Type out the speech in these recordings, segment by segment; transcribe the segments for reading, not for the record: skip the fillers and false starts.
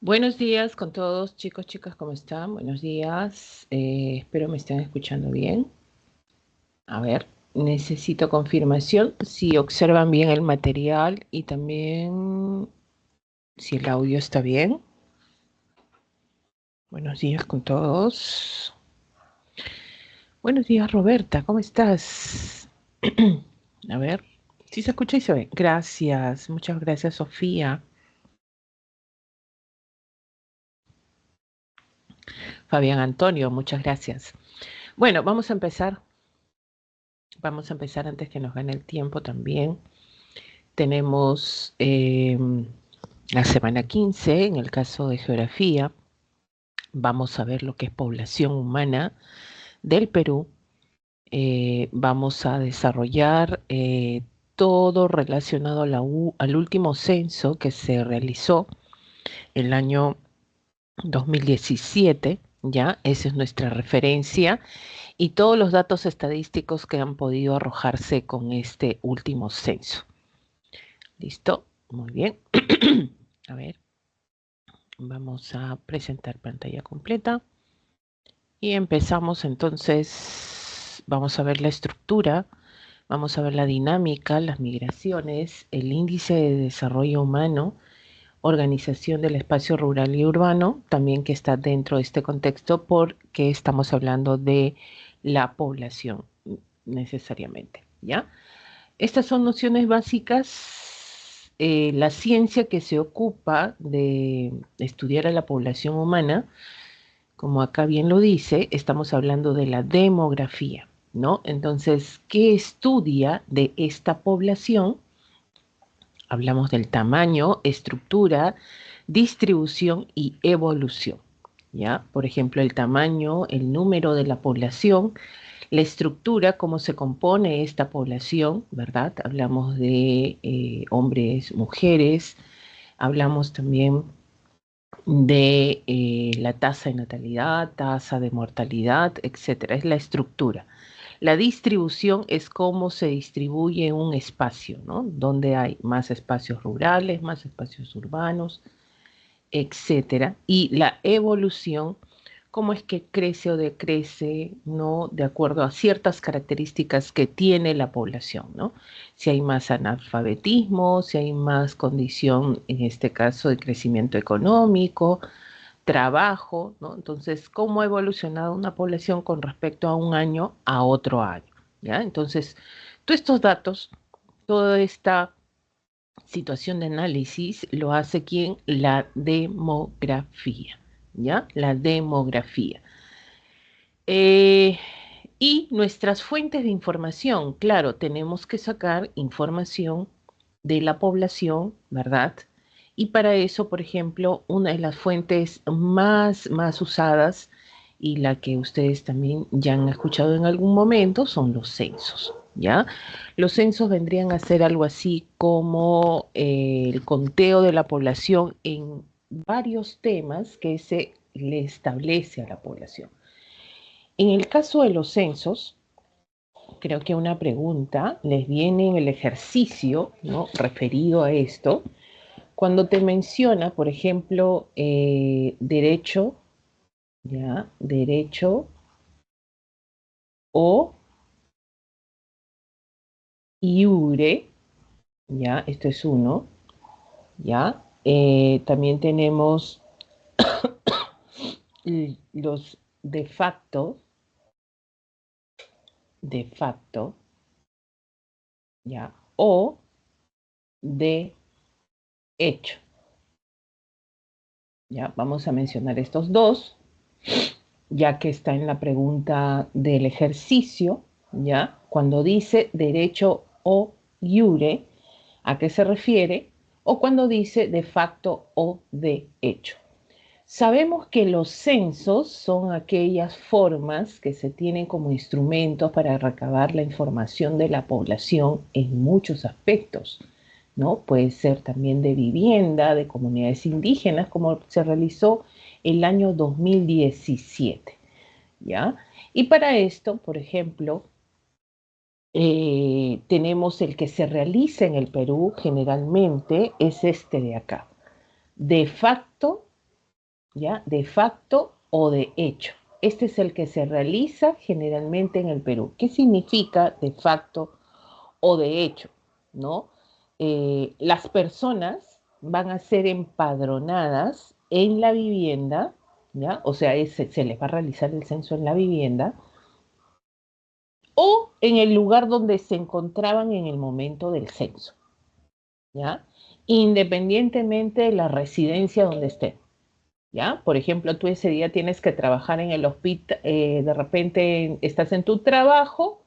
Buenos días con todos, chicos, chicas, ¿cómo están? Buenos días. Espero me estén escuchando bien. A ver, necesito confirmación si observan bien el material y también si el audio está bien. Buenos días con todos. Buenos días, Roberta, ¿cómo estás? A ver, si se escucha y se ve. Gracias, muchas gracias, Sofía. Fabián Antonio, muchas gracias. Bueno, vamos a empezar. Vamos a empezar antes que nos gane el tiempo también. Tenemos la semana 15, en el caso de geografía, vamos a ver lo que es población humana del Perú. Vamos a desarrollar todo relacionado a al último censo que se realizó el año 2017, ya, esa es nuestra referencia, y todos los datos estadísticos que han podido arrojarse con este último censo. ¿Listo? Muy bien. A ver. Vamos a presentar pantalla completa y empezamos entonces, vamos a ver la estructura, vamos a ver la dinámica, las migraciones, el índice de desarrollo humano, organización del espacio rural y urbano, también que está dentro de este contexto porque estamos hablando de la población necesariamente, ¿ya? Estas son nociones básicas. La ciencia que se ocupa de estudiar a la población humana, como acá bien lo dice, estamos hablando de la demografía, ¿no? Entonces, ¿qué estudia de esta población? Hablamos del tamaño, estructura, distribución y evolución, ¿ya? Por ejemplo, el tamaño, el número de la población, la estructura, cómo se compone esta población, ¿verdad? Hablamos de hombres, mujeres, hablamos también de la tasa de natalidad, tasa de mortalidad, etcétera. Es la estructura. La distribución es cómo se distribuye un espacio, ¿no? Donde hay más espacios rurales, más espacios urbanos, etcétera. Y la evolución, cómo es que crece o decrece, ¿no? De acuerdo a ciertas características que tiene la población, ¿no? Si hay más analfabetismo, si hay más condición, en este caso, de crecimiento económico, trabajo, ¿no? Entonces, ¿cómo ha evolucionado una población con respecto a un año a otro año? ¿Ya? Entonces, todos estos datos, toda esta situación de análisis lo hace ¿quién? La demografía, ¿ya? La demografía. Eh, y nuestras fuentes de información, claro, tenemos que sacar información de la población, ¿verdad? Y para eso, por ejemplo, una de las fuentes más usadas y la que ustedes también ya han escuchado en algún momento son los censos, ¿ya? Los censos vendrían a ser algo así como el conteo de la población en varios temas que se le establece a la población. En el caso de los censos, creo que una pregunta les viene en el ejercicio, ¿no? Referido a esto, cuando te menciona, por ejemplo, derecho, ¿ya? Derecho o iure, ¿ya? Esto es uno, ¿ya? También tenemos los de facto, ¿ya? O de hecho, ¿ya? Vamos a mencionar estos dos, ya que está en la pregunta del ejercicio, ¿ya? Cuando dice derecho o iure, ¿a qué se refiere? O cuando dice de facto o de hecho. Sabemos que los censos son aquellas formas que se tienen como instrumentos para recabar la información de la población en muchos aspectos, ¿no? Puede ser también de vivienda, de comunidades indígenas, como se realizó el año 2017, ¿ya? Y para esto, por ejemplo, tenemos el que se realiza en el Perú generalmente, es este de acá. De facto ¿ya? De facto o de hecho. Este es el que se realiza generalmente en el Perú. ¿Qué significa de facto o de hecho? ¿No? Las personas van a ser empadronadas en la vivienda, ¿ya? O sea, se les va a realizar el censo en la vivienda o en el lugar donde se encontraban en el momento del censo, ¿ya? Independientemente de la residencia donde estén. ¿Ya? Por ejemplo, tú ese día tienes que trabajar en el hospital, de repente estás en tu trabajo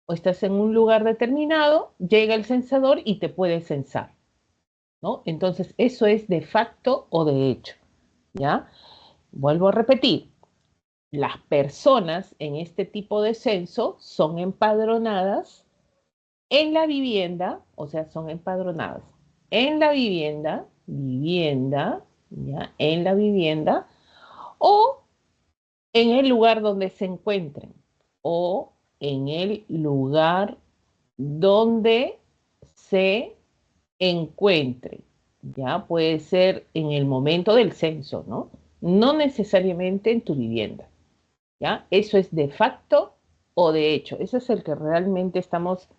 o estás en un lugar determinado, llega el censador y te puede censar, ¿no? Entonces, eso es de facto o de hecho, ¿ya? Vuelvo a repetir, las personas en este tipo de censo son empadronadas en la vivienda, o sea, son empadronadas en la vivienda, ¿ya? En la vivienda, o en el lugar donde se encuentren o en el lugar donde se encuentren. Ya puede ser en el momento del censo, ¿no? No necesariamente en tu vivienda. ¿Ya? Eso es de facto o de hecho. Eso es el que realmente estamos,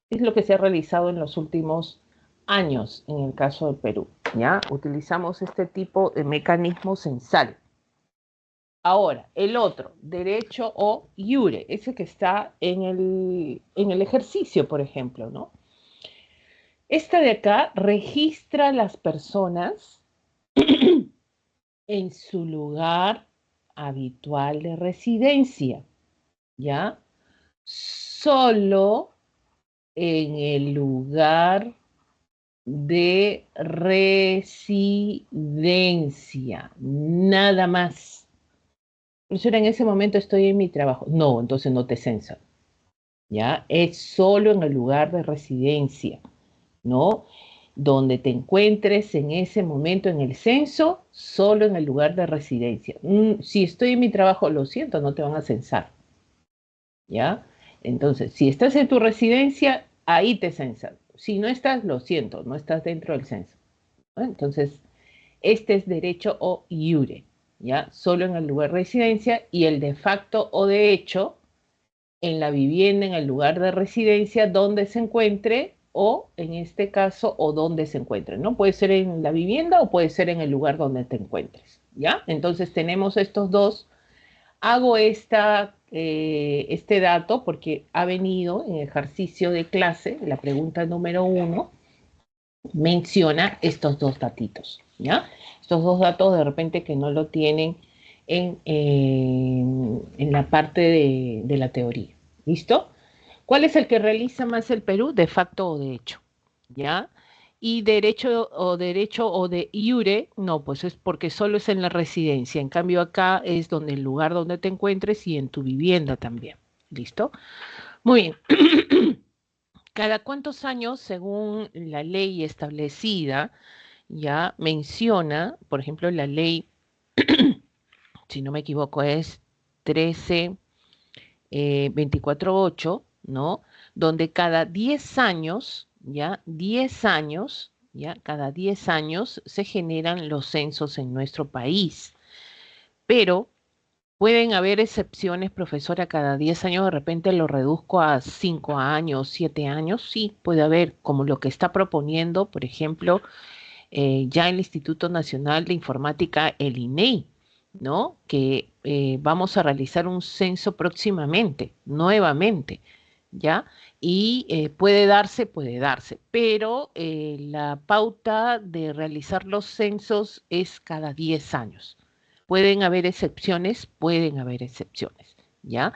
es lo que se ha realizado en los últimos años en el caso del Perú. ¿Ya? Utilizamos este tipo de mecanismo censal. Ahora, el otro, derecho o iure, ese que está en el ejercicio, por ejemplo, ¿no? Esta de acá registra a las personas en su lugar habitual de residencia, ¿ya? Solo en el lugar de residencia, nada más. Profesora, en ese momento estoy en mi trabajo. No, entonces no te censan, ¿ya? Es solo en el lugar de residencia, ¿no? Donde te encuentres en ese momento en el censo, solo en el lugar de residencia. Si estoy en mi trabajo, lo siento, no te van a censar, ¿ya? Entonces, si estás en tu residencia, ahí te censan. Si no estás, lo siento, no estás dentro del censo, ¿no? Entonces, este es derecho o iure, ¿ya? Solo en el lugar de residencia, y el de facto o de hecho en la vivienda, en el lugar de residencia donde se encuentre, o en este caso, o donde se encuentre, ¿no? Puede ser en la vivienda o puede ser en el lugar donde te encuentres, ¿ya? Entonces tenemos estos dos. Hago este dato porque ha venido en ejercicio de clase, la pregunta número 1 menciona estos dos datitos, ¿ya? Estos dos datos de repente que no lo tienen en la parte de la teoría. ¿Listo? ¿Cuál es el que realiza más el Perú? De facto o de hecho, ¿ya? Y derecho o de iure, no, pues es porque solo es en la residencia. En cambio acá es donde el lugar donde te encuentres y en tu vivienda también. ¿Listo? Muy bien. ¿Cada cuántos años, según la ley establecida, ya menciona, por ejemplo, la ley, si no me equivoco, es 13, 24.8, ¿no? Donde cada 10 años, ya, 10 años, ya, cada 10 años se generan los censos en nuestro país. Pero pueden haber excepciones, profesora, cada 10 años de repente lo reduzco a 5 años, 7 años, sí, puede haber, como lo que está proponiendo, por ejemplo, ya el Instituto Nacional de Informática, el INEI, ¿no? Que vamos a realizar un censo próximamente, nuevamente, ¿ya? Y puede darse, pero la pauta de realizar los censos es cada 10 años. Pueden haber excepciones, ¿ya?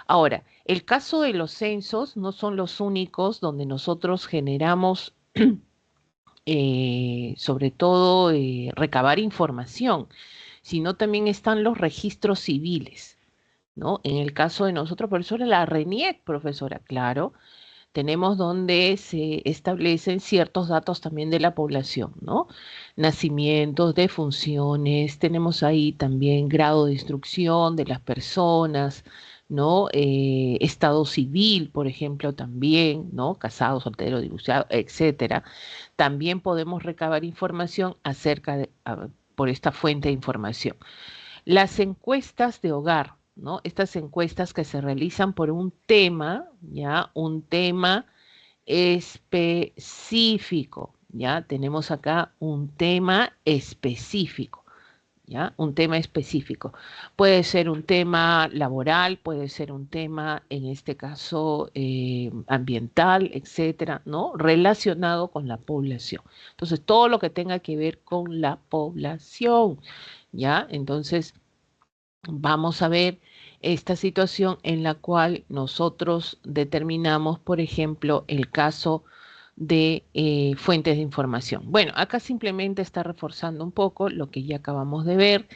Ahora, el caso de los censos no son los únicos donde nosotros generamos sobre todo recabar información, sino también están los registros civiles, ¿no? En el caso de nosotros, profesora, la RENIEC, profesora, claro, tenemos donde se establecen ciertos datos también de la población, ¿no? Nacimientos, defunciones, tenemos ahí también grado de instrucción de las personas, ¿no? Estado civil, por ejemplo, también, ¿no? Casado, soltero, divorciado, etcétera. También podemos recabar información acerca de, por esta fuente de información. Las encuestas de hogar, ¿no? Estas encuestas que se realizan por un tema, ¿ya? Un tema específico, ¿ya? Tenemos acá un tema específico, ¿ya? Un tema específico. Puede ser un tema laboral, puede ser un tema, en este caso, ambiental, etcétera, ¿no? Relacionado con la población. Entonces, todo lo que tenga que ver con la población, ¿ya? Entonces, vamos a ver esta situación en la cual nosotros determinamos, por ejemplo, el caso de fuentes de información. Bueno, acá simplemente está reforzando un poco lo que ya acabamos de ver.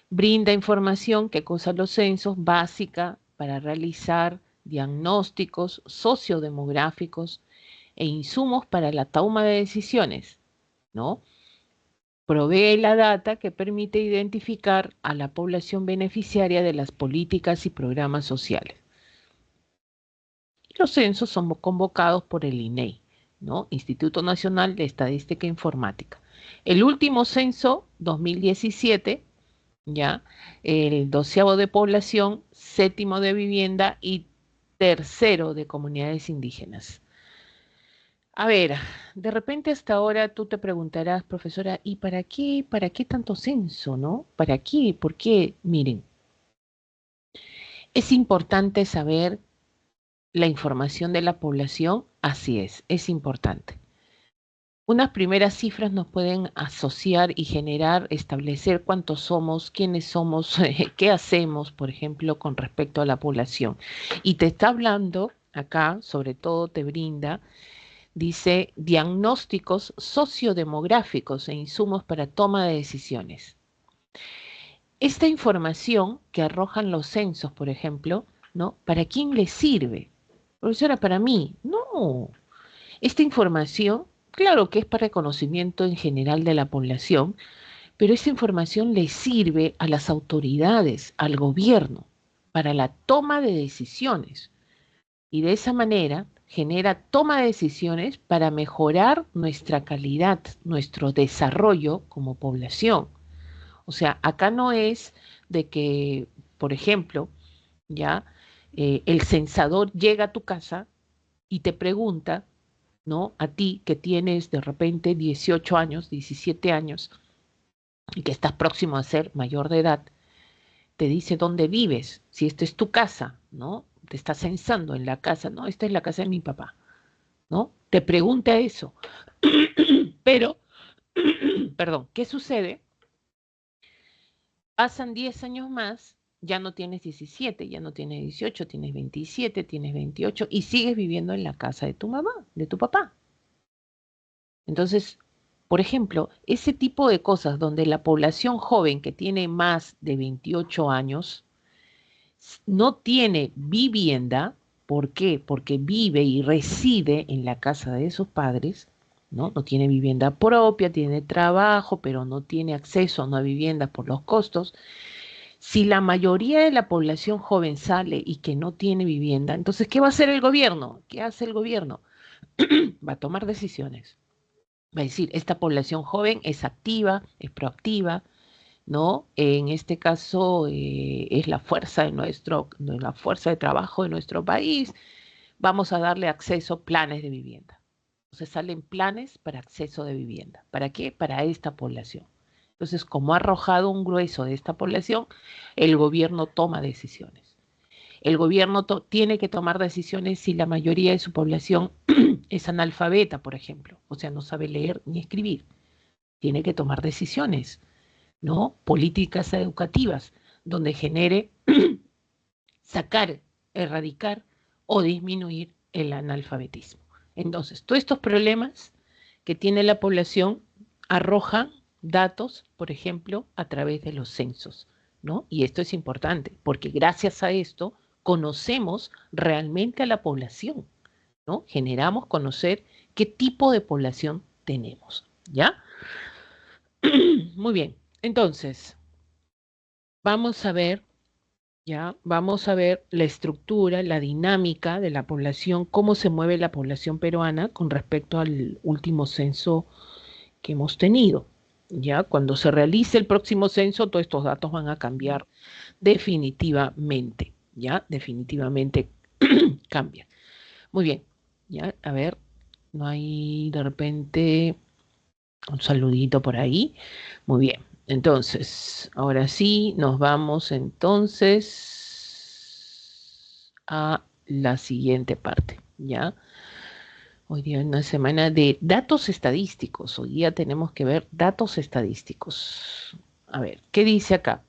Brinda información que cosa los censos básica para realizar diagnósticos sociodemográficos e insumos para la toma de decisiones, ¿no? Provee la data que permite identificar a la población beneficiaria de las políticas y programas sociales. Los censos son convocados por el INEI, ¿no? Instituto Nacional de Estadística e Informática. El último censo, 2017, ya, el 12º de población, 7º de vivienda y 3º de comunidades indígenas. A ver, de repente hasta ahora tú te preguntarás, profesora, ¿y para qué? ¿Para qué tanto censo, no? ¿Para qué? ¿Por qué? Miren, es importante saber la información de la población, así es importante. Unas primeras cifras nos pueden asociar y generar, establecer cuántos somos, quiénes somos, qué hacemos, por ejemplo, con respecto a la población. Y te está hablando acá, sobre todo te brinda, dice, diagnósticos sociodemográficos e insumos para toma de decisiones. Esta información que arrojan los censos, por ejemplo, ¿no? ¿Para quién le sirve? Profesora, para mí, no. Esta información, claro que es para el conocimiento en general de la población, pero esta información le sirve a las autoridades, al gobierno, para la toma de decisiones. Y de esa manera genera toma de decisiones para mejorar nuestra calidad, nuestro desarrollo como población. O sea, acá no es de que, por ejemplo, ya el censador llega a tu casa y te pregunta, ¿no? A ti que tienes de repente 18 años, 17 años y que estás próximo a ser mayor de edad, te dice dónde vives, si esta es tu casa, ¿no? Te está censando en la casa, no, esta es la casa de mi papá, ¿no? Te pregunta eso. Pero, perdón, ¿qué sucede? Pasan 10 años más, ya no tienes 17, ya no tienes 18, tienes 27, tienes 28 y sigues viviendo en la casa de tu mamá, de tu papá. Entonces, por ejemplo, ese tipo de cosas donde la población joven que tiene más de 28 años no tiene vivienda, ¿por qué? Porque vive y reside en la casa de sus padres, ¿no? No tiene vivienda propia, tiene trabajo, pero no tiene acceso a una vivienda por los costos. Si la mayoría de la población joven sale y que no tiene vivienda, entonces, ¿qué va a hacer el gobierno? ¿Qué hace el gobierno? Va a tomar decisiones. Va a decir, esta población joven es activa, es proactiva, ¿no? En este caso es la fuerza de la fuerza de trabajo de nuestro país. Vamos a darle acceso a planes de vivienda. Entonces salen planes para acceso de vivienda. ¿Para qué? Para esta población. Entonces, como ha arrojado un grueso de esta población, el gobierno toma decisiones. El gobierno tiene que tomar decisiones si la mayoría de su población es analfabeta, por ejemplo, o sea, no sabe leer ni escribir. Tiene que tomar decisiones, ¿no? Políticas educativas, donde genere sacar, erradicar o disminuir el analfabetismo. Entonces, todos estos problemas que tiene la población arrojan datos, por ejemplo, a través de los censos, ¿no? Y esto es importante, porque gracias a esto conocemos realmente a la población, ¿no? Generamos conocer qué tipo de población tenemos, ¿ya? Muy bien, entonces, vamos a ver, ¿ya? Vamos a ver la estructura, la dinámica de la población, cómo se mueve la población peruana con respecto al último censo que hemos tenido. Ya, cuando se realice el próximo censo, todos estos datos van a cambiar definitivamente, ya, definitivamente cambian. Muy bien, ya, a ver, no hay de repente un saludito por ahí. Muy bien, entonces, ahora sí, nos vamos entonces a la siguiente parte, ¿ya? Hoy día es una semana de datos estadísticos. Hoy día tenemos que ver datos estadísticos. A ver, ¿qué dice acá?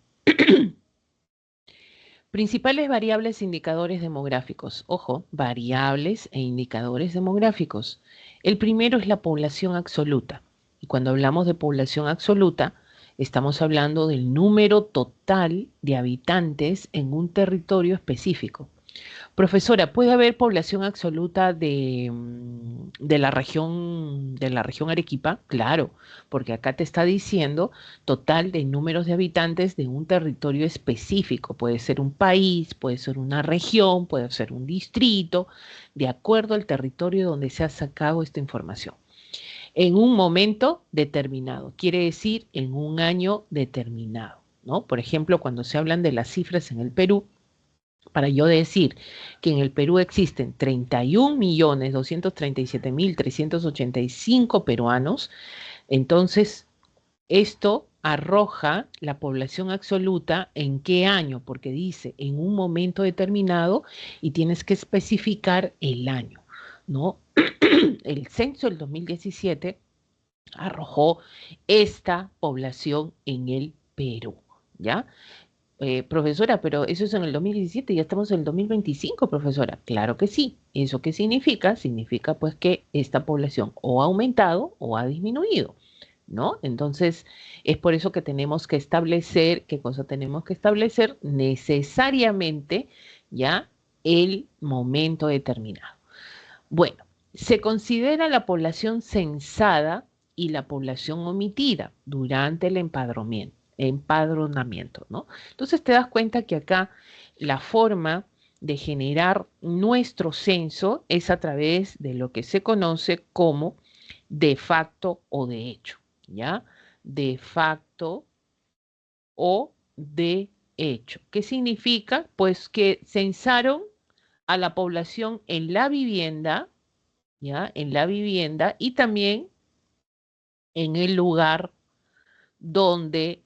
Principales variables e indicadores demográficos. Ojo, variables e indicadores demográficos. El primero es la población absoluta. Y cuando hablamos de población absoluta, estamos hablando del número total de habitantes en un territorio específico. Profesora, ¿puede haber población absoluta de la región Arequipa? Claro, porque acá te está diciendo total de números de habitantes de un territorio específico. Puede ser un país, puede ser una región, puede ser un distrito, de acuerdo al territorio donde se ha sacado esta información. En un momento determinado, quiere decir en un año determinado, ¿no? Por ejemplo, cuando se hablan de las cifras en el Perú, para yo decir que en el Perú existen 31.237.385 peruanos, entonces esto arroja la población absoluta en qué año, porque dice en un momento determinado y tienes que especificar el año, ¿no? El censo del 2017 arrojó esta población en el Perú, ¿ya? Profesora, pero eso es en el 2017, ya estamos en el 2025, profesora. Claro que sí. ¿Eso qué significa? Significa pues que esta población o ha aumentado o ha disminuido, ¿no? Entonces, es por eso que tenemos que establecer, ¿qué cosa tenemos que establecer? Necesariamente ya el momento determinado. Bueno, se considera la población censada y la población omitida durante el empadronamiento, ¿no? Entonces te das cuenta que acá la forma de generar nuestro censo es a través de lo que se conoce como de facto o de hecho, ¿ya? De facto o de hecho. ¿Qué significa? Pues que censaron a la población en la vivienda, ¿ya? En la vivienda y también en el lugar donde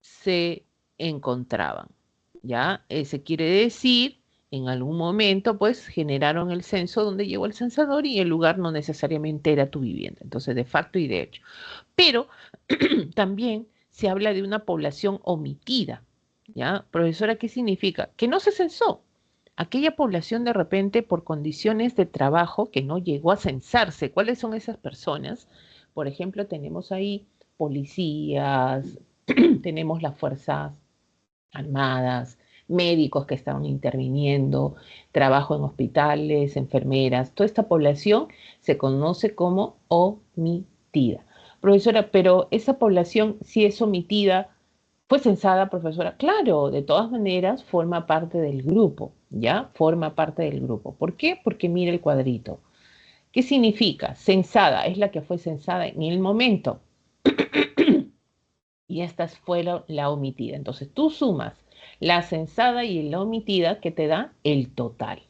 se encontraban, ¿ya? Ese quiere decir, en algún momento, pues, generaron el censo donde llegó el censador y el lugar no necesariamente era tu vivienda, entonces, de facto y de hecho. Pero también se habla de una población omitida, ¿ya? Profesora, ¿qué significa? Que no se censó. Aquella población de repente por condiciones de trabajo que no llegó a censarse. ¿Cuáles son esas personas? Por ejemplo, tenemos ahí policías, tenemos las fuerzas armadas, médicos que estaban interviniendo, trabajo en hospitales, enfermeras. Toda esta población se conoce como omitida. Profesora, pero esa población, si es omitida, fue censada, profesora. Claro, de todas maneras forma parte del grupo, ¿ya? Forma parte del grupo. ¿Por qué? Porque mira el cuadrito. ¿Qué significa? Censada es la que fue censada en el momento y esta fue la omitida. Entonces tú sumas la censada y la omitida que te da el total,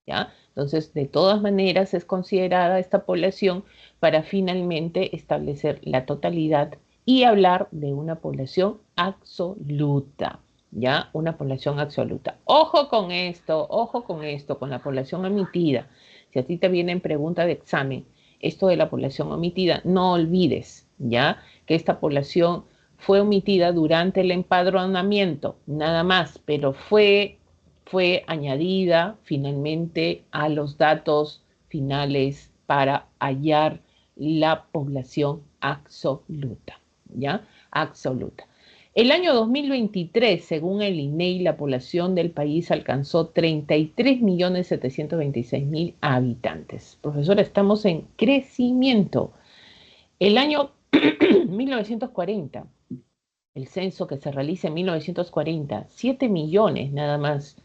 ¿ya? Entonces, de todas maneras es considerada esta población para finalmente establecer la totalidad y hablar de una población absoluta, ¿ya? Una población absoluta. Ojo con esto, con la población omitida. Si a ti te vienen preguntas de examen, esto de la población omitida, no olvides, ¿ya? Que esta población fue omitida durante el empadronamiento, nada más, pero fue añadida finalmente a los datos finales para hallar la población absoluta, ¿ya? Absoluta. El año 2023, según el INEI, la población del país alcanzó 33.726.000 habitantes. Profesora, estamos en crecimiento. El año 1940, el censo que se realiza en 1940, 7 millones nada más.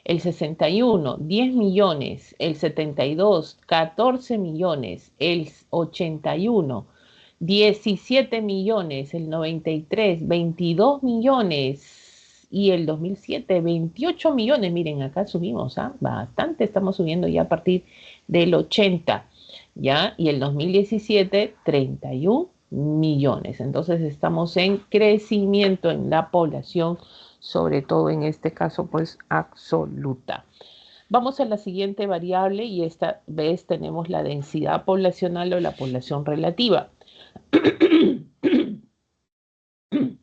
El 61, 10 millones. El 72, 14 millones. El 81, 17 millones, el 93, 22 millones y el 2007, 28 millones. Miren, acá subimos, bastante, estamos subiendo ya a partir del 80, ¿ya? Y el 2017, 31 millones. Entonces estamos en crecimiento en la población, sobre todo en este caso, pues absoluta. Vamos a la siguiente variable y esta vez tenemos la densidad poblacional o la población relativa.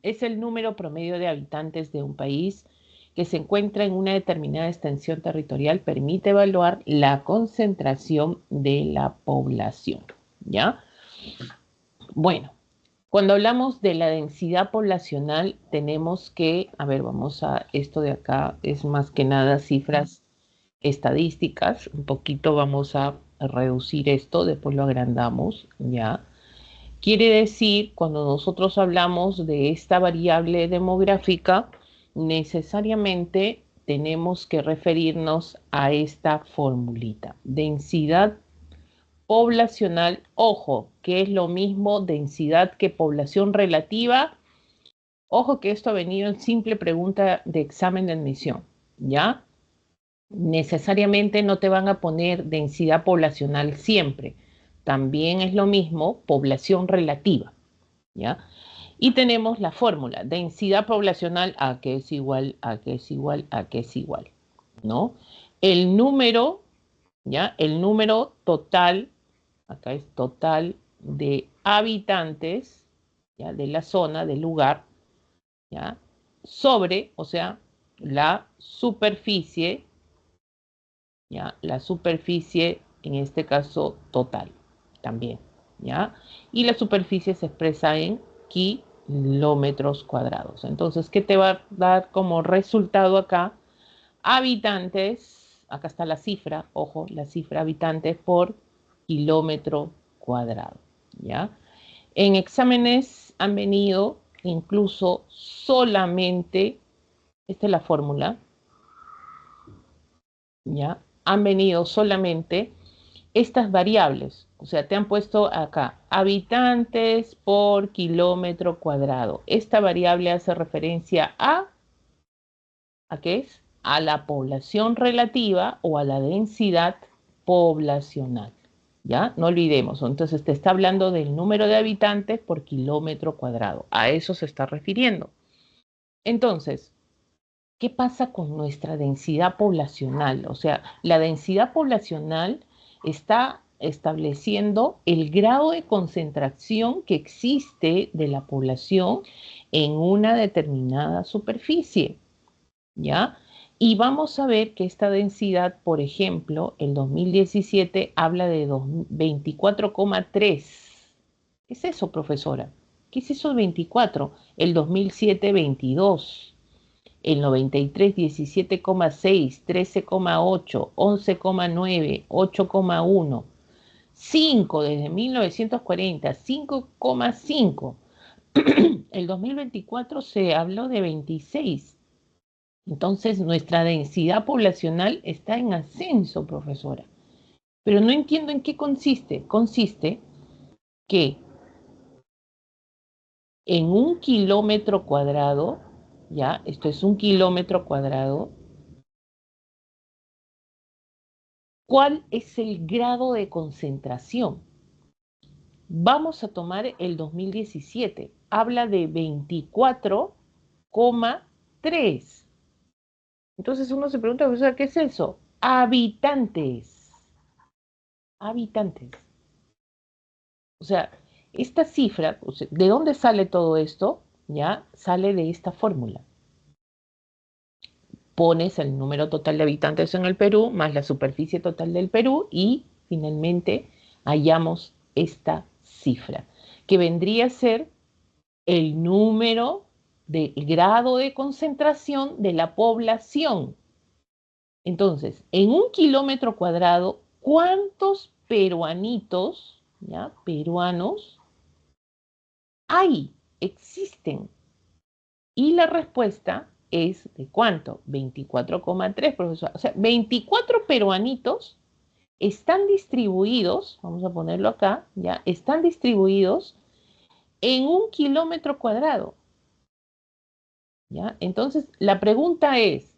Es el número promedio de habitantes de un país que se encuentra en una determinada extensión territorial, permite evaluar la concentración de la población, ¿ya? Bueno, cuando hablamos de la densidad poblacional, tenemos que, a ver, vamos a esto de acá, es más que nada cifras estadísticas, un poquito vamos a reducir esto, después lo agrandamos, ¿ya? Quiere decir, cuando nosotros hablamos de esta variable demográfica, necesariamente tenemos que referirnos a esta formulita. Densidad poblacional, ojo, que es lo mismo densidad que población relativa. Ojo que esto ha venido en simple pregunta de examen de admisión, ¿ya? Necesariamente no te van a poner densidad poblacional siempre. También es lo mismo población relativa, ¿ya? Y tenemos la fórmula, densidad poblacional a que es igual, a que es igual, a que es igual, ¿no? El número, ¿ya? El número total, acá es total de habitantes, ¿ya? De la zona, del lugar, ¿ya? Sobre, o sea, la superficie, ¿ya? La superficie, en este caso, total, también, ¿ya? Y la superficie se expresa en kilómetros cuadrados. Entonces, ¿qué te va a dar como resultado acá? Habitantes, acá está la cifra, ojo, la cifra habitantes por kilómetro cuadrado, ¿ya? En exámenes han venido incluso solamente, esta es la fórmula, ¿ya? Han venido solamente estas variables, o sea, te han puesto acá, habitantes por kilómetro cuadrado. Esta variable hace referencia ¿a qué es? A la población relativa o a la densidad poblacional, ¿ya? No olvidemos, entonces te está hablando del número de habitantes por kilómetro cuadrado, a eso se está refiriendo. Entonces, ¿qué pasa con nuestra densidad poblacional? O sea, la densidad poblacional está estableciendo el grado de concentración que existe de la población en una determinada superficie, ¿ya? Y vamos a ver que esta densidad, por ejemplo, el 2017 habla de 24,3. ¿Qué es eso, profesora? ¿Qué es eso de 24? El 2007, 22. El 93, 17,6, 13,8, 11,9, 8,1, 5 desde 1940, 5,5. El 2024 se habló de 26. Entonces, nuestra densidad poblacional está en ascenso, profesora. Pero no entiendo en qué consiste. Consiste que en un kilómetro cuadrado, ya, esto es un kilómetro cuadrado, ¿cuál es el grado de concentración? Vamos a tomar el 2017. Habla de 24,3. Entonces uno se pregunta, profesora, ¿qué es eso? Habitantes. Habitantes. O sea, esta cifra, o sea, ¿de dónde sale todo esto? Ya sale de esta fórmula. Pones el número total de habitantes en el Perú más la superficie total del Perú y finalmente hallamos esta cifra, que vendría a ser el número de grado de concentración de la población. Entonces, en un kilómetro cuadrado, ¿cuántos peruanitos, ya, peruanos hay, existen? Y la respuesta es ¿de cuánto? 24,3, profesor. O sea, 24 peruanitos están distribuidos, vamos a ponerlo acá, ya, están distribuidos en 1 km². ¿Ya? Entonces, la pregunta es,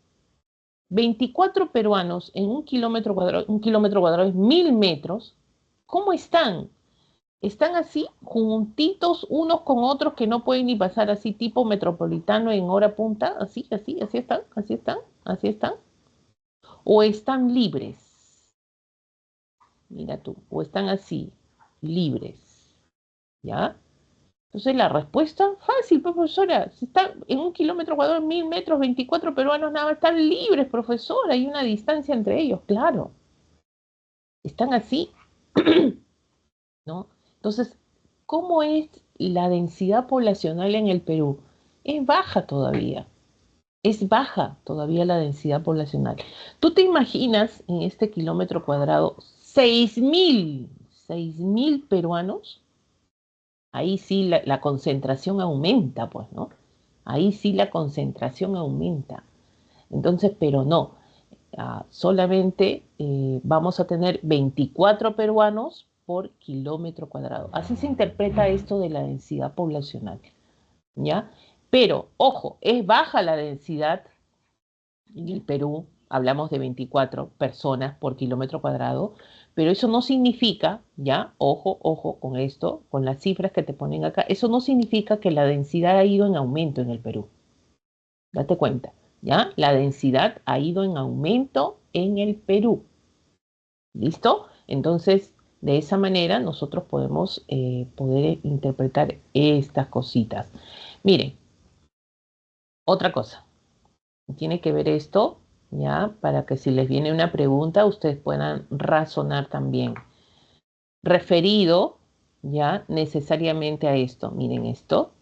24 peruanos en 1 km², 1 km² es 1000 metros, ¿cómo están? Están así, juntitos unos con otros que no pueden ni pasar así tipo metropolitano en hora punta, así, así, así están, así están, así están. O están libres, mira tú, o están así, libres, ¿ya? Entonces la respuesta, fácil, pues, profesora, si están en 1 km², 1000 metros, 24 peruanos nada más, están libres, profesora, hay una distancia entre ellos, claro. Están así, ¿no? Entonces, ¿cómo es la densidad poblacional en el Perú? Es baja todavía. Es baja todavía la densidad poblacional. ¿Tú te imaginas en este km², 6.000 peruanos? Ahí sí la concentración aumenta, pues, ¿no? Ahí sí la concentración aumenta. Entonces, pero no, solamente vamos a tener 24 peruanos por km². Así se interpreta esto de la densidad poblacional, ¿ya? Pero, ojo, es baja la densidad en el Perú, hablamos de 24 personas por km², pero eso no significa, ¿ya? Ojo, ojo con esto, con las cifras que te ponen acá, eso no significa que la densidad ha ido en aumento en el Perú. Date cuenta, ¿ya? La densidad ha ido en aumento en el Perú. ¿Listo? Entonces, de esa manera nosotros podemos poder interpretar estas cositas. Miren, otra cosa. Tiene que ver esto, ¿ya? Para que si les viene una pregunta, ustedes puedan razonar también. Referido, ¿ya? Necesariamente a esto. Miren esto.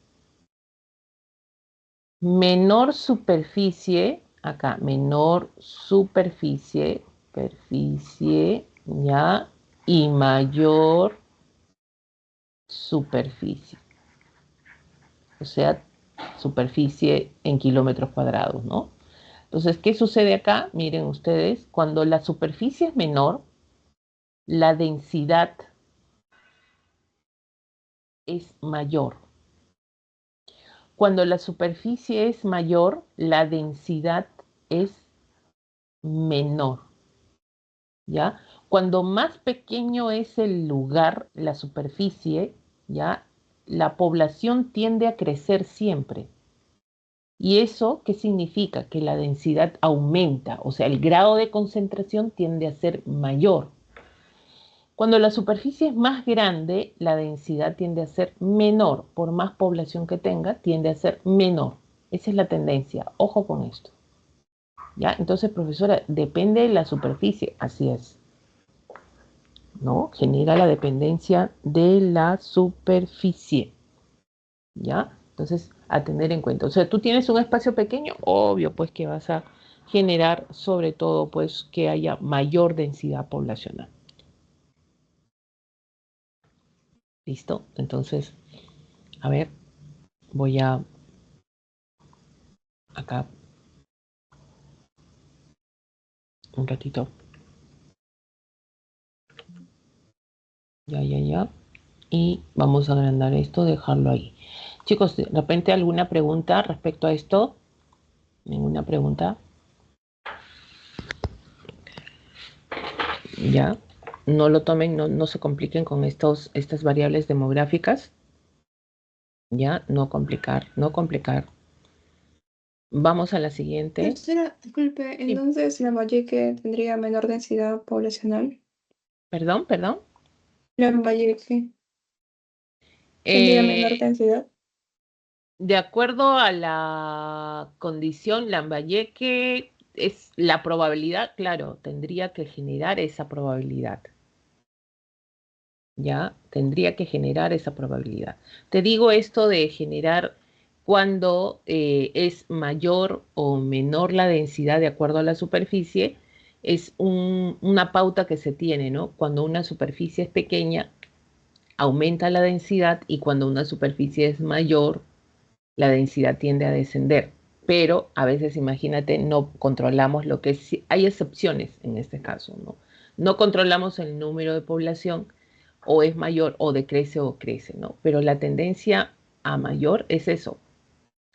Menor superficie, acá, menor superficie, ¿ya? Y mayor superficie. O sea, superficie en km², ¿no? Entonces, ¿qué sucede acá? Miren ustedes, cuando la superficie es menor, la densidad es mayor. Cuando la superficie es mayor, la densidad es menor, ¿ya? Cuando más pequeño es el lugar, la superficie, ¿ya? La población tiende a crecer siempre. ¿Y eso qué significa? Que la densidad aumenta, o sea, el grado de concentración tiende a ser mayor. Cuando la superficie es más grande, la densidad tiende a ser menor. Por más población que tenga, tiende a ser menor. Esa es la tendencia. Ojo con esto. ¿Ya? Entonces, profesora, depende de la superficie. Así es. ¿No? Genera la dependencia de la superficie. ¿Ya? Entonces, a tener en cuenta. O sea, tú tienes un espacio pequeño, obvio, pues que vas a generar, sobre todo, pues que haya mayor densidad poblacional. ¿Listo? Entonces, a ver, voy a acá un ratito. Ya, ya, ya. Y vamos a agrandar esto, dejarlo ahí. Chicos, de repente alguna pregunta respecto a esto. ¿Ninguna pregunta? Ya. No lo tomen, no se compliquen con estas variables demográficas. Ya, no complicar, no complicar. Vamos a la siguiente. Profesora, disculpe, Sí. entonces Lambayeque tendría menor densidad poblacional. Perdón, perdón. Lambayeque tendría menor Eh, densidad. de acuerdo a la condición Lambayeque, es la probabilidad, claro, tendría que generar esa probabilidad. Ya tendría que generar esa probabilidad. Te digo esto de generar cuando es mayor o menor la densidad de acuerdo a la superficie, es una pauta que se tiene, ¿no? Cuando una superficie es pequeña, aumenta la densidad y cuando una superficie es mayor, la densidad tiende a descender. Pero a veces, imagínate, no controlamos lo que es, hay excepciones en este caso, ¿no? No controlamos el número de población, o es mayor, o decrece o crece, ¿no? Pero la tendencia a mayor es eso.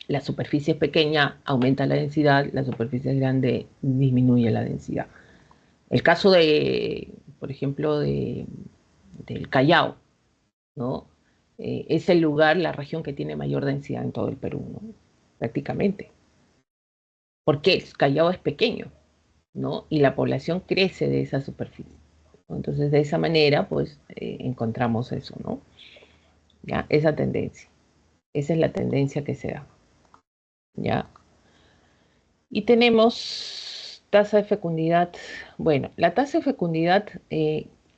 La superficie es pequeña, aumenta la densidad, la superficie es grande, disminuye la densidad. El caso de, por ejemplo, del Callao, ¿no? Es el lugar, la región que tiene mayor densidad en todo el Perú, ¿no? Prácticamente. ¿Por qué? El Callao es pequeño, ¿no? Y la población crece de esa superficie. Entonces, de esa manera, pues, encontramos eso, ¿no? ¿Ya? Esa tendencia. Esa es la tendencia que se da, ¿ya? Y tenemos tasa de fecundidad. Bueno, la tasa de fecundidad,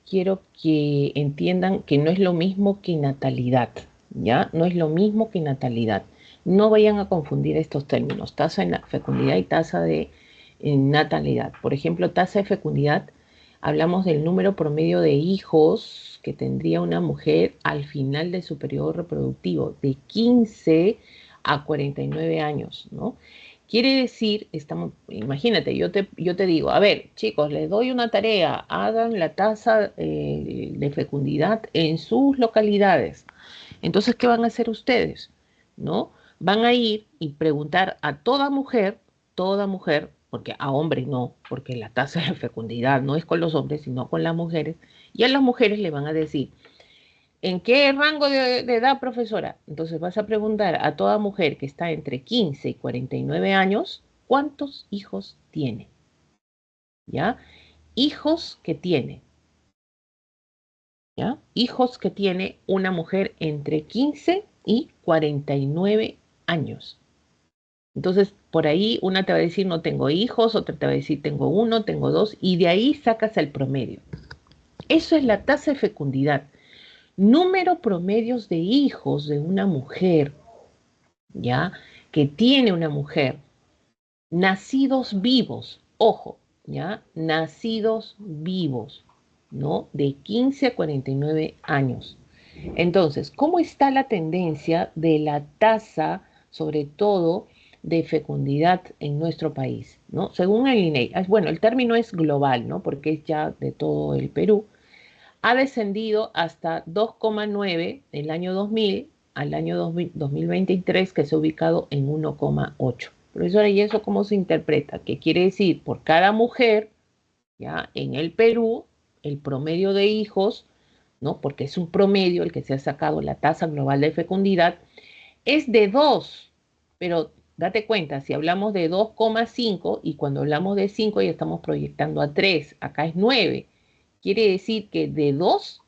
quiero que entiendan que no es lo mismo que natalidad, ¿ya? No es lo mismo que natalidad. No vayan a confundir estos términos, tasa de fecundidad y tasa de natalidad. Por ejemplo, tasa de fecundidad, hablamos del número promedio de hijos que tendría una mujer al final de su periodo reproductivo, de 15 a 49 años, ¿no? Quiere decir, imagínate, yo te digo, a ver, chicos, les doy una tarea, hagan la tasa de fecundidad en sus localidades. Entonces, ¿qué van a hacer ustedes? ¿No? Van a ir y preguntar a toda mujer, porque a hombres no, porque la tasa de fecundidad no es con los hombres, sino con las mujeres, y a las mujeres le van a decir, ¿en qué rango de edad, profesora? Entonces vas a preguntar a toda mujer que está entre 15 y 49 años, ¿cuántos hijos tiene? ¿Ya? Hijos que tiene, ¿ya? Hijos que tiene una mujer entre 15 y 49 años. Entonces, por ahí una te va a decir no tengo hijos, otra te va a decir tengo uno, tengo dos, y de ahí sacas el promedio. Eso es la tasa de fecundidad. Número promedios de hijos de una mujer, ¿ya? Que tiene una mujer, nacidos vivos, ojo, ¿ya? Nacidos vivos, ¿no? De 15 a 49 años. Entonces, ¿cómo está la tendencia de la tasa, sobre todo, de fecundidad en nuestro país, ¿no? Según el INEI, bueno, el término es global, ¿no? Porque es ya de todo el Perú, ha descendido hasta 2,9 el año 2000 al año 2023, que se ha ubicado en 1,8. Profesora, ¿y eso cómo se interpreta? ¿Qué quiere decir? Por cada mujer, ya en el Perú, el promedio de hijos, ¿no? Porque es un promedio el que se ha sacado la tasa global de fecundidad, es de 2, pero date cuenta, si hablamos de 2,5 y cuando hablamos de 5 ya estamos proyectando a 3, acá es 9. Quiere decir que de 2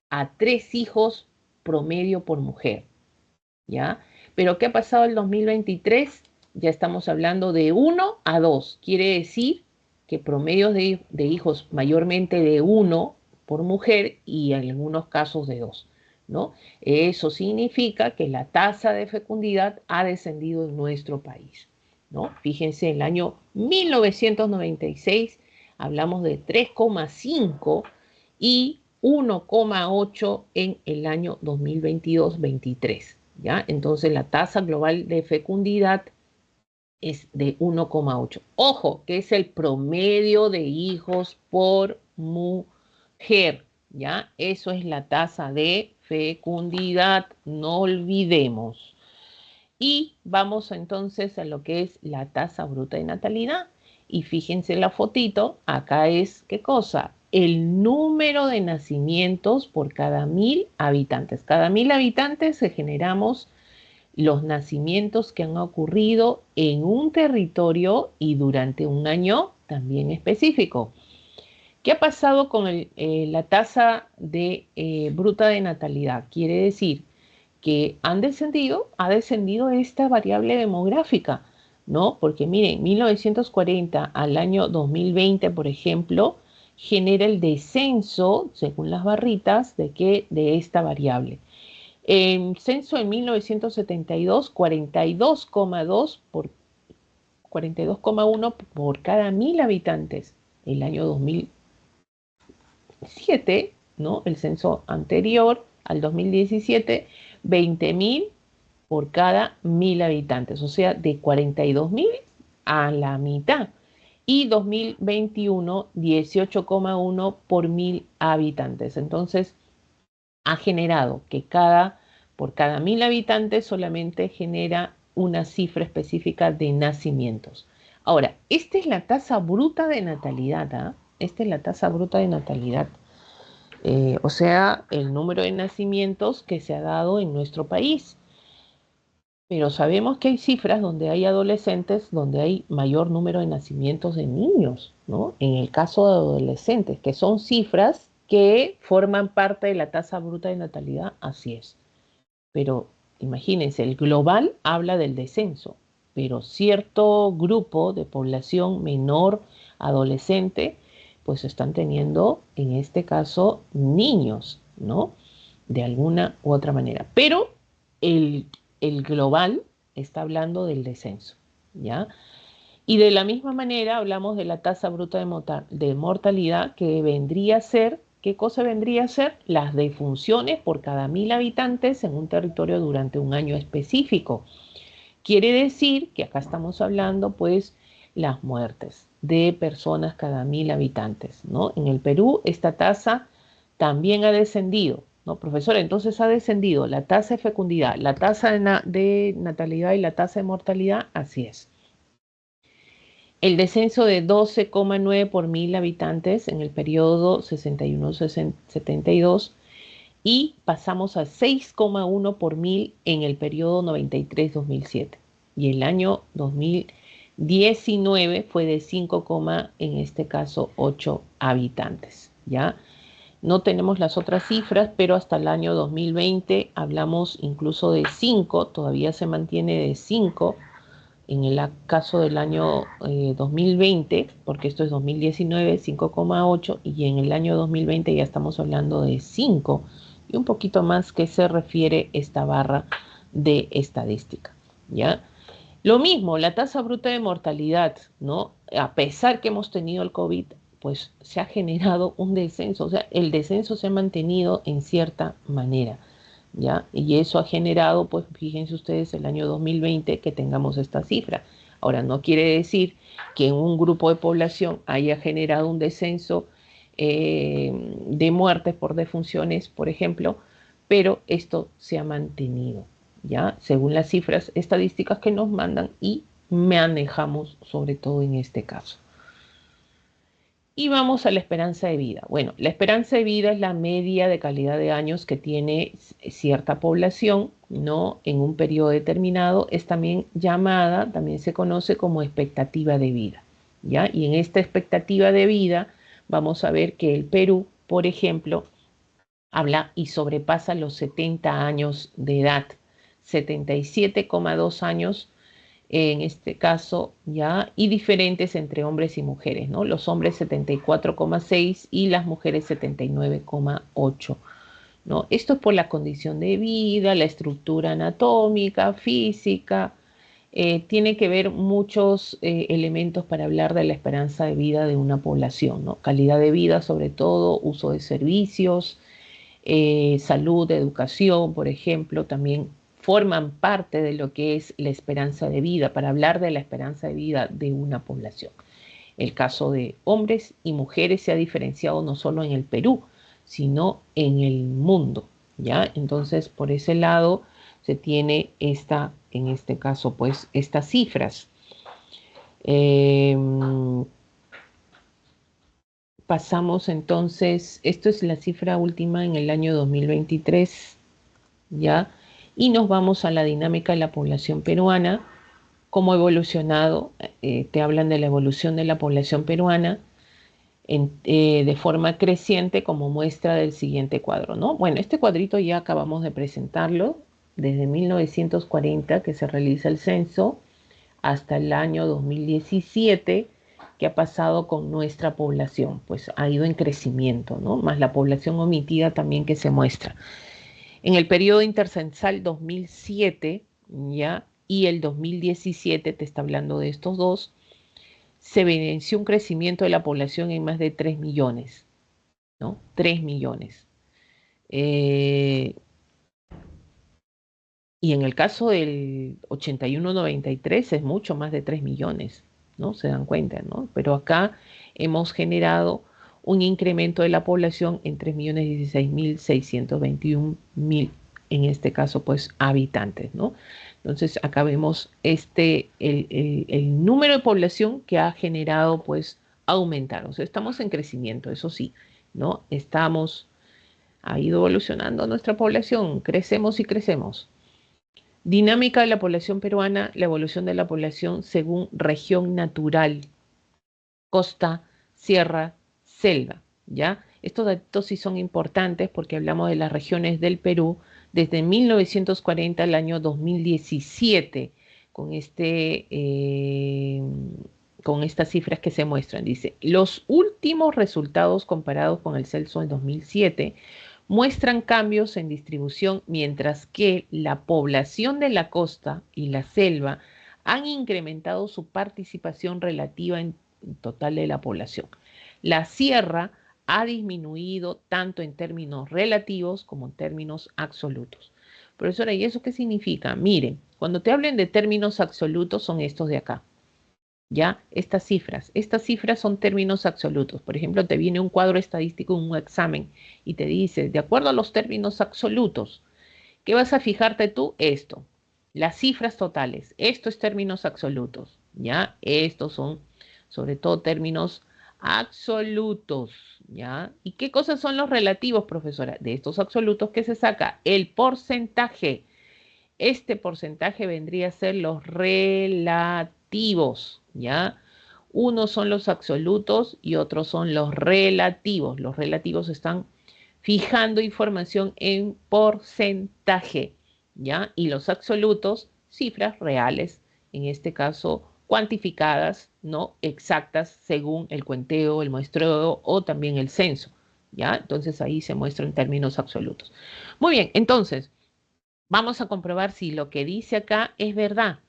a 3 hijos promedio por mujer, ¿ya? Pero ¿qué ha pasado el 2023? Ya estamos hablando de 1 a 2. Quiere decir que promedios de hijos mayormente de 1 por mujer y en algunos casos de 2, ¿no? Eso significa que la tasa de fecundidad ha descendido en nuestro país, ¿no? Fíjense, en el año 1996 hablamos de 3,5 y 1,8 en el año 2022-23, ¿ya? Entonces la tasa global de fecundidad es de 1,8. Ojo, que es el promedio de hijos por mujer, ¿ya? Eso es la tasa de fecundidad, no olvidemos. Y vamos entonces a lo que es la tasa bruta de natalidad. Y fíjense la fotito, acá es, ¿qué cosa? El número de nacimientos por cada 1000 habitantes. Cada 1000 habitantes generamos los nacimientos que han ocurrido en un territorio y durante un año también específico. ¿Qué ha pasado con la tasa de bruta de natalidad? Quiere decir que ha descendido esta variable demográfica, ¿no? Porque miren, 1940 al año 2020, por ejemplo, genera el descenso, según las barritas, de esta variable. El censo en 1972, 42,2 por 42,1 por cada 1000 habitantes. El año 2007, ¿no? El censo anterior al 2017, 20.000 por cada 1000 habitantes, o sea, de 42.000 a la mitad. Y 2021, 18,1 por 1000 habitantes. Entonces, ha generado que por cada 1000 habitantes solamente genera una cifra específica de nacimientos. Ahora, esta es la tasa bruta de natalidad, ¿ah? Esta es la tasa bruta de natalidad. O sea, el número de nacimientos que se ha dado en nuestro país. Pero sabemos que hay cifras donde hay adolescentes, donde hay mayor número de nacimientos de niños, ¿no? En el caso de adolescentes, que son cifras que forman parte de la tasa bruta de natalidad, así es. Pero imagínense, el global habla del descenso, pero cierto grupo de población menor, adolescente, pues están teniendo, en este caso, niños, ¿no? De alguna u otra manera. Pero el, el global está hablando del descenso, ¿ya? Y de la misma manera hablamos de la tasa bruta de mortalidad que vendría a ser, ¿qué cosa vendría a ser? Las defunciones por cada 1000 habitantes en un territorio durante un año específico. Quiere decir que acá estamos hablando pues las muertes de personas cada 1000 habitantes, ¿no? En el Perú esta tasa también ha descendido, ¿no? Profesora, entonces ha descendido la tasa de fecundidad, la tasa de natalidad y la tasa de mortalidad, así es. El descenso de 12,9 por 1000 habitantes en el periodo 61-72 y pasamos a 6,1 por 1000 en el periodo 93-2007. Y el año 2019 fue de 5, en este caso 8 habitantes, ¿ya? No tenemos las otras cifras, pero hasta el año 2020 hablamos incluso de 5, todavía se mantiene de 5 en el caso del año 2020, porque esto es 2019, 5,8, y en el año 2020 ya estamos hablando de 5 y un poquito más que se refiere esta barra de estadística, ¿ya? Lo mismo, la tasa bruta de mortalidad, ¿no? A pesar que hemos tenido el COVID, pues se ha generado un descenso, o sea, el descenso se ha mantenido en cierta manera. ¿Ya? Y eso ha generado, pues fíjense ustedes, el año 2020 que tengamos esta cifra. Ahora, no quiere decir que en un grupo de población haya generado un descenso de muertes por defunciones, por ejemplo, pero esto se ha mantenido, ¿ya? Según las cifras estadísticas que nos mandan y manejamos sobre todo en este caso. Y vamos a la esperanza de vida. Bueno, la esperanza de vida es la media de calidad de años que tiene cierta población, ¿no? En un periodo determinado. Es también llamada, también se conoce como expectativa de vida, ¿ya? Y en esta expectativa de vida vamos a ver que el Perú, por ejemplo, habla y sobrepasa los 70 años de edad, 77,2 años en este caso, ¿ya? Y diferentes entre hombres y mujeres, ¿no? Los hombres 74,6 y las mujeres 79,8, ¿no? Esto es por la condición de vida, la estructura anatómica, física, tiene que ver muchos elementos para hablar de la esperanza de vida de una población, ¿no? Calidad de vida, sobre todo, uso de servicios, salud, educación, por ejemplo, también forman parte de lo que es la esperanza de vida, para hablar de la esperanza de vida de una población. El caso de hombres y mujeres se ha diferenciado no solo en el Perú, sino en el mundo, ¿ya? Entonces, por ese lado se tiene en este caso, pues, estas cifras. Pasamos entonces, esto es la cifra última en el año 2023, ¿ya? Y nos vamos a la dinámica de la población peruana, cómo ha evolucionado, te hablan de la evolución de la población peruana de forma creciente como muestra del siguiente cuadro, ¿no? Bueno, este cuadrito ya acabamos de presentarlo, desde 1940 que se realiza el censo hasta el año 2017, que ha pasado con nuestra población, pues ha ido en crecimiento, ¿no? Más la población omitida también que se muestra. En el periodo intercensal 2007, ¿ya? Y el 2017, te está hablando de estos dos, se evidenció un crecimiento de la población en más de 3 millones, ¿no? 3 millones. Y en el caso del 81-93 es mucho más de 3 millones, ¿no? Se dan cuenta, ¿no? Pero acá hemos generado un incremento de la población en 3.016.621.000, en este caso, pues, habitantes, ¿no? Entonces, acá vemos el número de población que ha generado, pues, aumentar. O sea, estamos en crecimiento, eso sí, ¿no? Ha ido evolucionando nuestra población, crecemos y crecemos. Dinámica de la población peruana, la evolución de la población según región natural, costa, sierra, selva, ¿ya? Estos datos sí son importantes porque hablamos de las regiones del Perú desde 1940 al año 2017, con, con estas cifras que se muestran. Dice, los últimos resultados comparados con el censo de 2007 muestran cambios en distribución, mientras que la población de la costa y la selva han incrementado su participación relativa en total de la población. La sierra ha disminuido tanto en términos relativos como en términos absolutos. Profesora, ¿y eso qué significa? Miren, cuando te hablen de términos absolutos son estos de acá. ¿Ya? Estas cifras son términos absolutos. Por ejemplo, te viene un cuadro estadístico en un examen y te dice, de acuerdo a los términos absolutos, ¿qué vas a fijarte tú? Esto, las cifras totales, esto es términos absolutos, ¿ya? Estos son sobre todo términos absolutos, ¿ya? ¿Y qué cosas son los relativos, profesora? De estos absolutos que se saca el porcentaje. Este porcentaje vendría a ser los relativos, ¿ya? Unos son los absolutos y otros son los relativos. Los relativos están fijando información en porcentaje, ¿ya? Y los absolutos, cifras reales, en este caso cuantificadas, no exactas, según el cuenteo, el muestreo o también el censo, ¿ya? Entonces ahí se muestra en términos absolutos. Muy bien, entonces vamos a comprobar si lo que dice acá es verdad.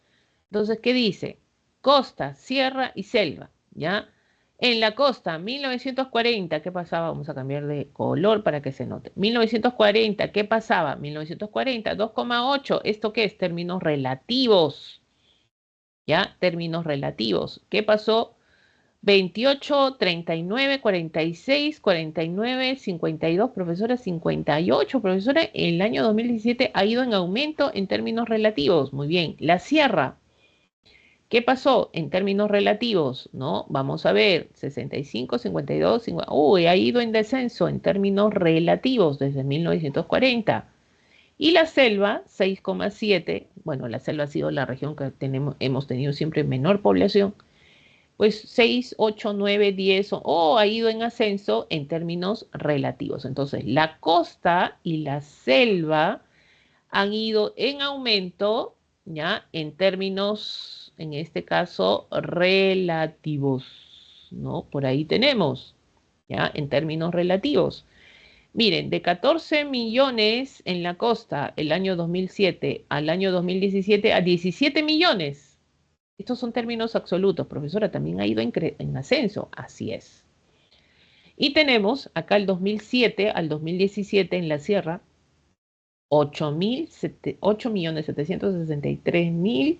Entonces, ¿qué dice? Costa, sierra y selva, ¿ya? En la costa, 1940, ¿qué pasaba? Vamos a cambiar de color para que se note. 1940, ¿qué pasaba? 1940, 2,8. ¿Esto qué es? Términos relativos, ¿ya? Términos relativos. ¿Qué pasó? 28, 39, 46, 49, 52, profesora, 58, profesora, el año 2017 ha ido en aumento en términos relativos. Muy bien. La sierra, ¿qué pasó en términos relativos? ¿No? Vamos a ver, 65, 52, 50. Uy, ha ido en descenso en términos relativos desde 1940. Y la selva, 6,7. Bueno, la selva ha sido la región que hemos tenido siempre menor población. Pues 6, 8, 9, 10, ha ido en ascenso en términos relativos. Entonces, la costa y la selva han ido en aumento, ¿ya? En términos, en este caso, relativos, ¿no? Por ahí tenemos, ¿ya? En términos relativos. Miren, de 14 millones en la costa el año 2007 al año 2017 a 17 millones. Estos son términos absolutos, profesora, también ha ido en ascenso, así es. Y tenemos acá el 2007 al 2017 en la sierra, 8.763.000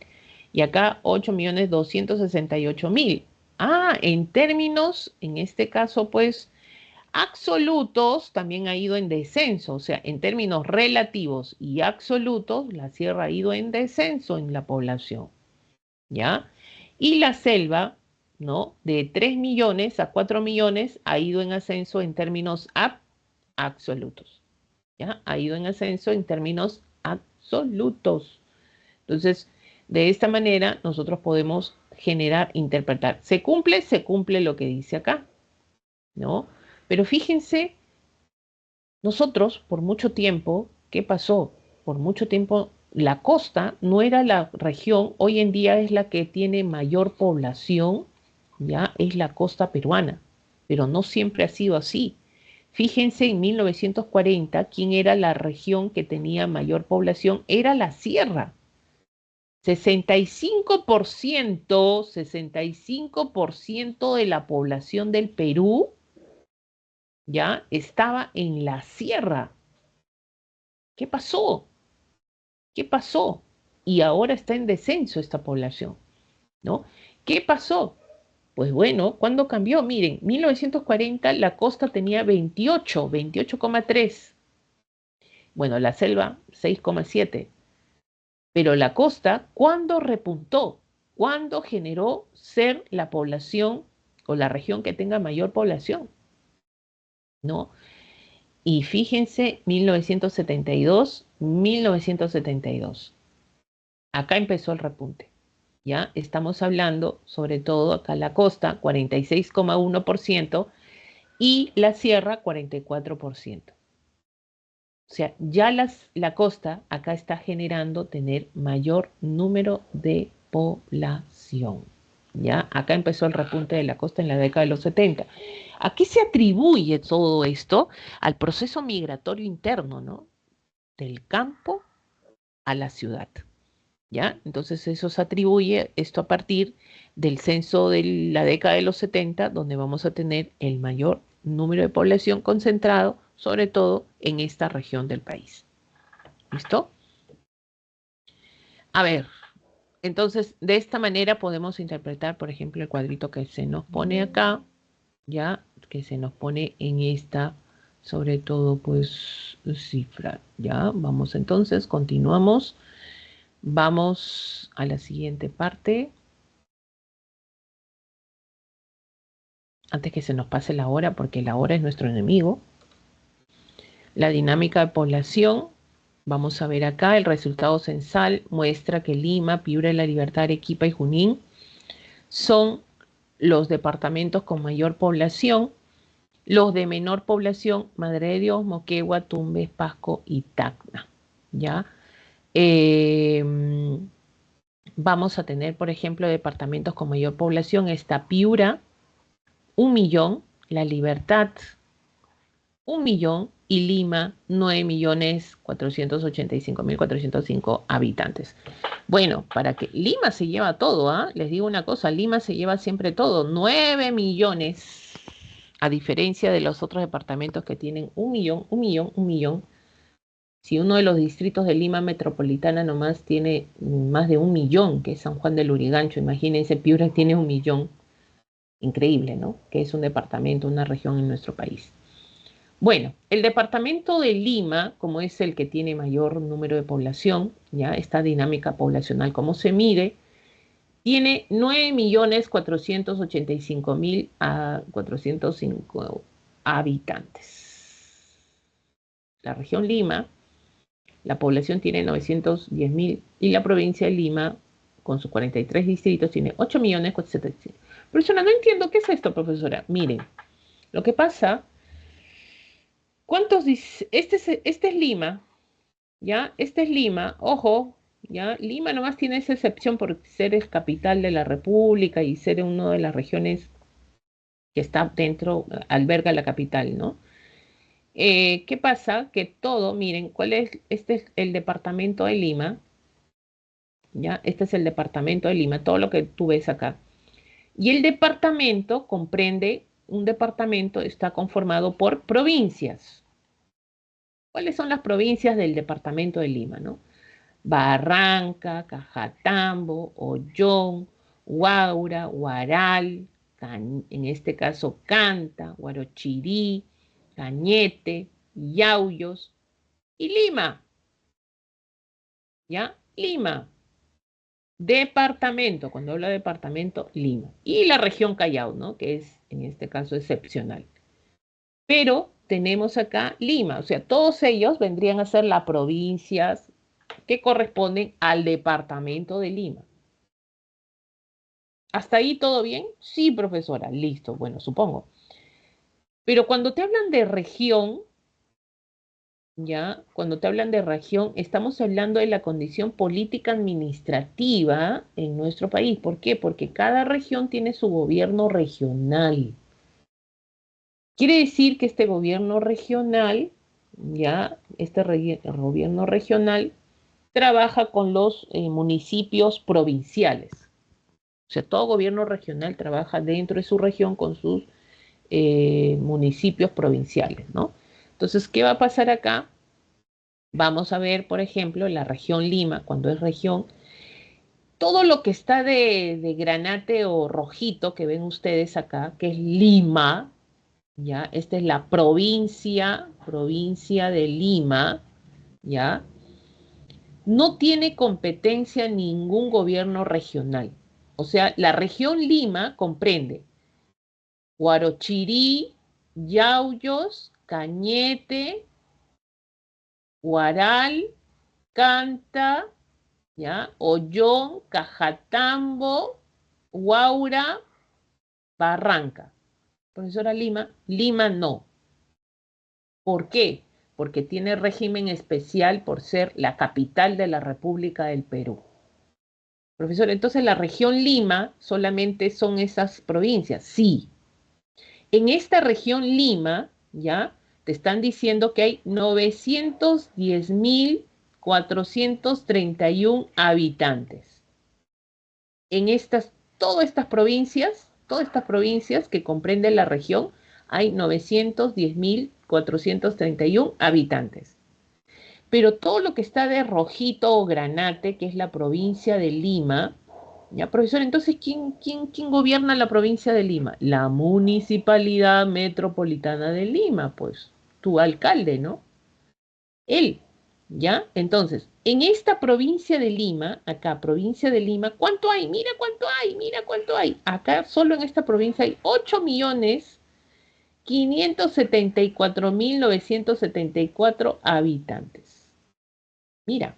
y acá 8.268.000. Ah, en términos, en este caso, pues, absolutos también ha ido en descenso, o sea, en términos relativos y absolutos, la sierra ha ido en descenso en la población, ¿ya? Y la selva, ¿no? De 3 millones a 4 millones ha ido en ascenso en términos absolutos, ¿ya? Ha ido en ascenso en términos absolutos. Entonces, de esta manera nosotros podemos generar, interpretar. Se cumple lo que dice acá, ¿no? Pero fíjense, nosotros por mucho tiempo, ¿qué pasó? Por mucho tiempo la costa no era la región, hoy en día es la que tiene mayor población, ya es la costa peruana, pero no siempre ha sido así. Fíjense en 1940, ¿quién era la región que tenía mayor población? Era la sierra. 65% de la población del Perú ya estaba en la sierra. ¿Qué pasó? ¿Qué pasó? Y ahora está en descenso esta población, ¿no? ¿Qué pasó? Pues bueno, ¿cuándo cambió? Miren, 1940 la costa tenía 28, 28,3. Bueno, la selva 6,7. Pero la costa, ¿cuándo repuntó? ¿Cuándo generó ser la población o la región que tenga mayor población? ¿No? Y fíjense, 1972, 1972. Acá empezó el repunte. ¿Ya? Estamos hablando, sobre todo acá en la costa, 46,1% y la sierra, 44%. O sea, ya la costa acá está generando tener mayor número de población. ¿Ya? Acá empezó el repunte de la costa en la década de los 70. ¿A qué se atribuye todo esto? Al proceso migratorio interno, ¿no? Del campo a la ciudad. ¿Ya? Entonces eso se atribuye esto a partir del censo de la década de los 70, donde vamos a tener el mayor número de población concentrado, sobre todo en esta región del país. ¿Listo? A ver, entonces de esta manera podemos interpretar, por ejemplo, el cuadrito que se nos pone acá, ¿ya? Que se nos pone en esta, sobre todo, pues, cifra, ¿ya? Vamos entonces, continuamos. Vamos a la siguiente parte. Antes que se nos pase la hora, porque la hora es nuestro enemigo. La dinámica de población. Vamos a ver acá, el resultado censal muestra que Lima, Piura, La Libertad, Arequipa y Junín son los departamentos con mayor población. Los de menor población, Madre de Dios, Moquegua, Tumbes, Pasco y Tacna. ¿Ya? Vamos a tener, por ejemplo, departamentos con mayor población. Está Piura, 1.000.000, La Libertad, 1.000.000 y Lima, 9.485.405 habitantes. Bueno, para que Lima se lleva todo, ¿ah? Les digo una cosa, Lima se lleva siempre todo, 9 millones, a diferencia de los otros departamentos que tienen 1.000.000, 1.000.000, 1.000.000. Si uno de los distritos de Lima metropolitana nomás tiene más de 1.000.000, que es San Juan del Lurigancho, imagínense, Piura tiene 1.000.000. Increíble, ¿no? Que es un departamento, una región en nuestro país. Bueno, el departamento de Lima, como es el que tiene mayor número de población, ya esta dinámica poblacional, como se mide, tiene 9.485.405 habitantes. La región Lima, la población tiene 910.000 y la provincia de Lima, con sus 43 distritos, tiene 8.475.000. Profesora, no entiendo qué es esto, profesora. Miren, lo que pasa, ¿cuántos dice? Este es Lima, ¿ya? Este es Lima, ojo, ¿ya? Lima nomás tiene esa excepción por ser el capital de la República y ser una de las regiones que está dentro, alberga la capital, ¿no? ¿Qué pasa? Que todo, miren, este es el departamento de Lima, ¿ya? Este es el departamento de Lima, todo lo que tú ves acá. Y el departamento comprende, un departamento está conformado por provincias. ¿Cuáles son las provincias del departamento de Lima, no? Barranca, Cajatambo, Ollón, Huaura, Huaral, en este caso Canta, Huarochirí, Cañete, Yauyos y Lima. ¿Ya? Lima. Departamento, cuando habla de departamento, Lima. Y la región Callao, ¿no? Que es en este caso excepcional. Pero tenemos acá Lima, o sea, todos ellos vendrían a ser las provincias que corresponden al departamento de Lima. ¿Hasta ahí todo bien? Sí, profesora, listo, bueno, supongo. Pero cuando te hablan de región, ¿ya? Cuando te hablan de región, estamos hablando de la condición política administrativa en nuestro país. ¿Por qué? Porque cada región tiene su gobierno regional. Quiere decir que este gobierno regional, ¿ya? Gobierno regional trabaja con los municipios provinciales. O sea, todo gobierno regional trabaja dentro de su región con sus municipios provinciales, ¿no? Entonces, ¿qué va a pasar acá? Vamos a ver, por ejemplo, la región Lima, cuando es región, todo lo que está de granate o rojito que ven ustedes acá, que es Lima, ¿ya? Esta es la provincia de Lima, ¿ya? No tiene competencia ningún gobierno regional. O sea, la región Lima comprende Huarochirí, Yauyos, Cañete, Huaral, Canta, ¿ya? Ollón, Cajatambo, Huaura, Barranca. Profesora Lima, Lima no. ¿Por qué? Porque tiene régimen especial por ser la capital de la República del Perú. Profesor, entonces la región Lima solamente son esas provincias. Sí. En esta región Lima, ¿ya? Te están diciendo que hay 910.431 habitantes. En todas estas provincias que comprenden la región, hay 910.431 habitantes. Pero todo lo que está de rojito o granate, que es la provincia de Lima, ya, profesor, entonces, ¿quién gobierna la provincia de Lima? La Municipalidad Metropolitana de Lima, pues, tu alcalde, ¿no? Él, ¿ya? Entonces, en esta provincia de Lima, acá, provincia de Lima, ¿cuánto hay? Mira cuánto hay, mira cuánto hay. Acá, solo en esta provincia hay 8.574.974 habitantes. Mira,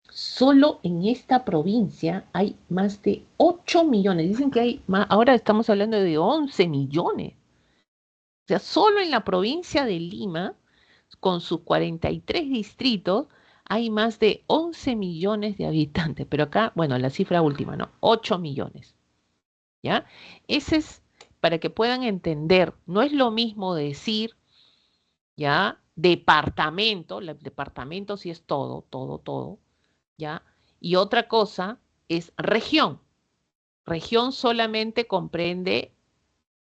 solo en esta provincia hay más de 8 millones. Dicen que hay más, ahora estamos hablando de 11 millones. O sea, solo en la provincia de Lima, con sus 43 distritos, hay más de 11 millones de habitantes. Pero acá, bueno, la cifra última, ¿no? 8 millones. ¿Ya? Ese es para que puedan entender. No es lo mismo decir, ¿ya? Departamento, el departamento sí es todo, todo, todo, ¿ya? Y otra cosa es región. Región solamente comprende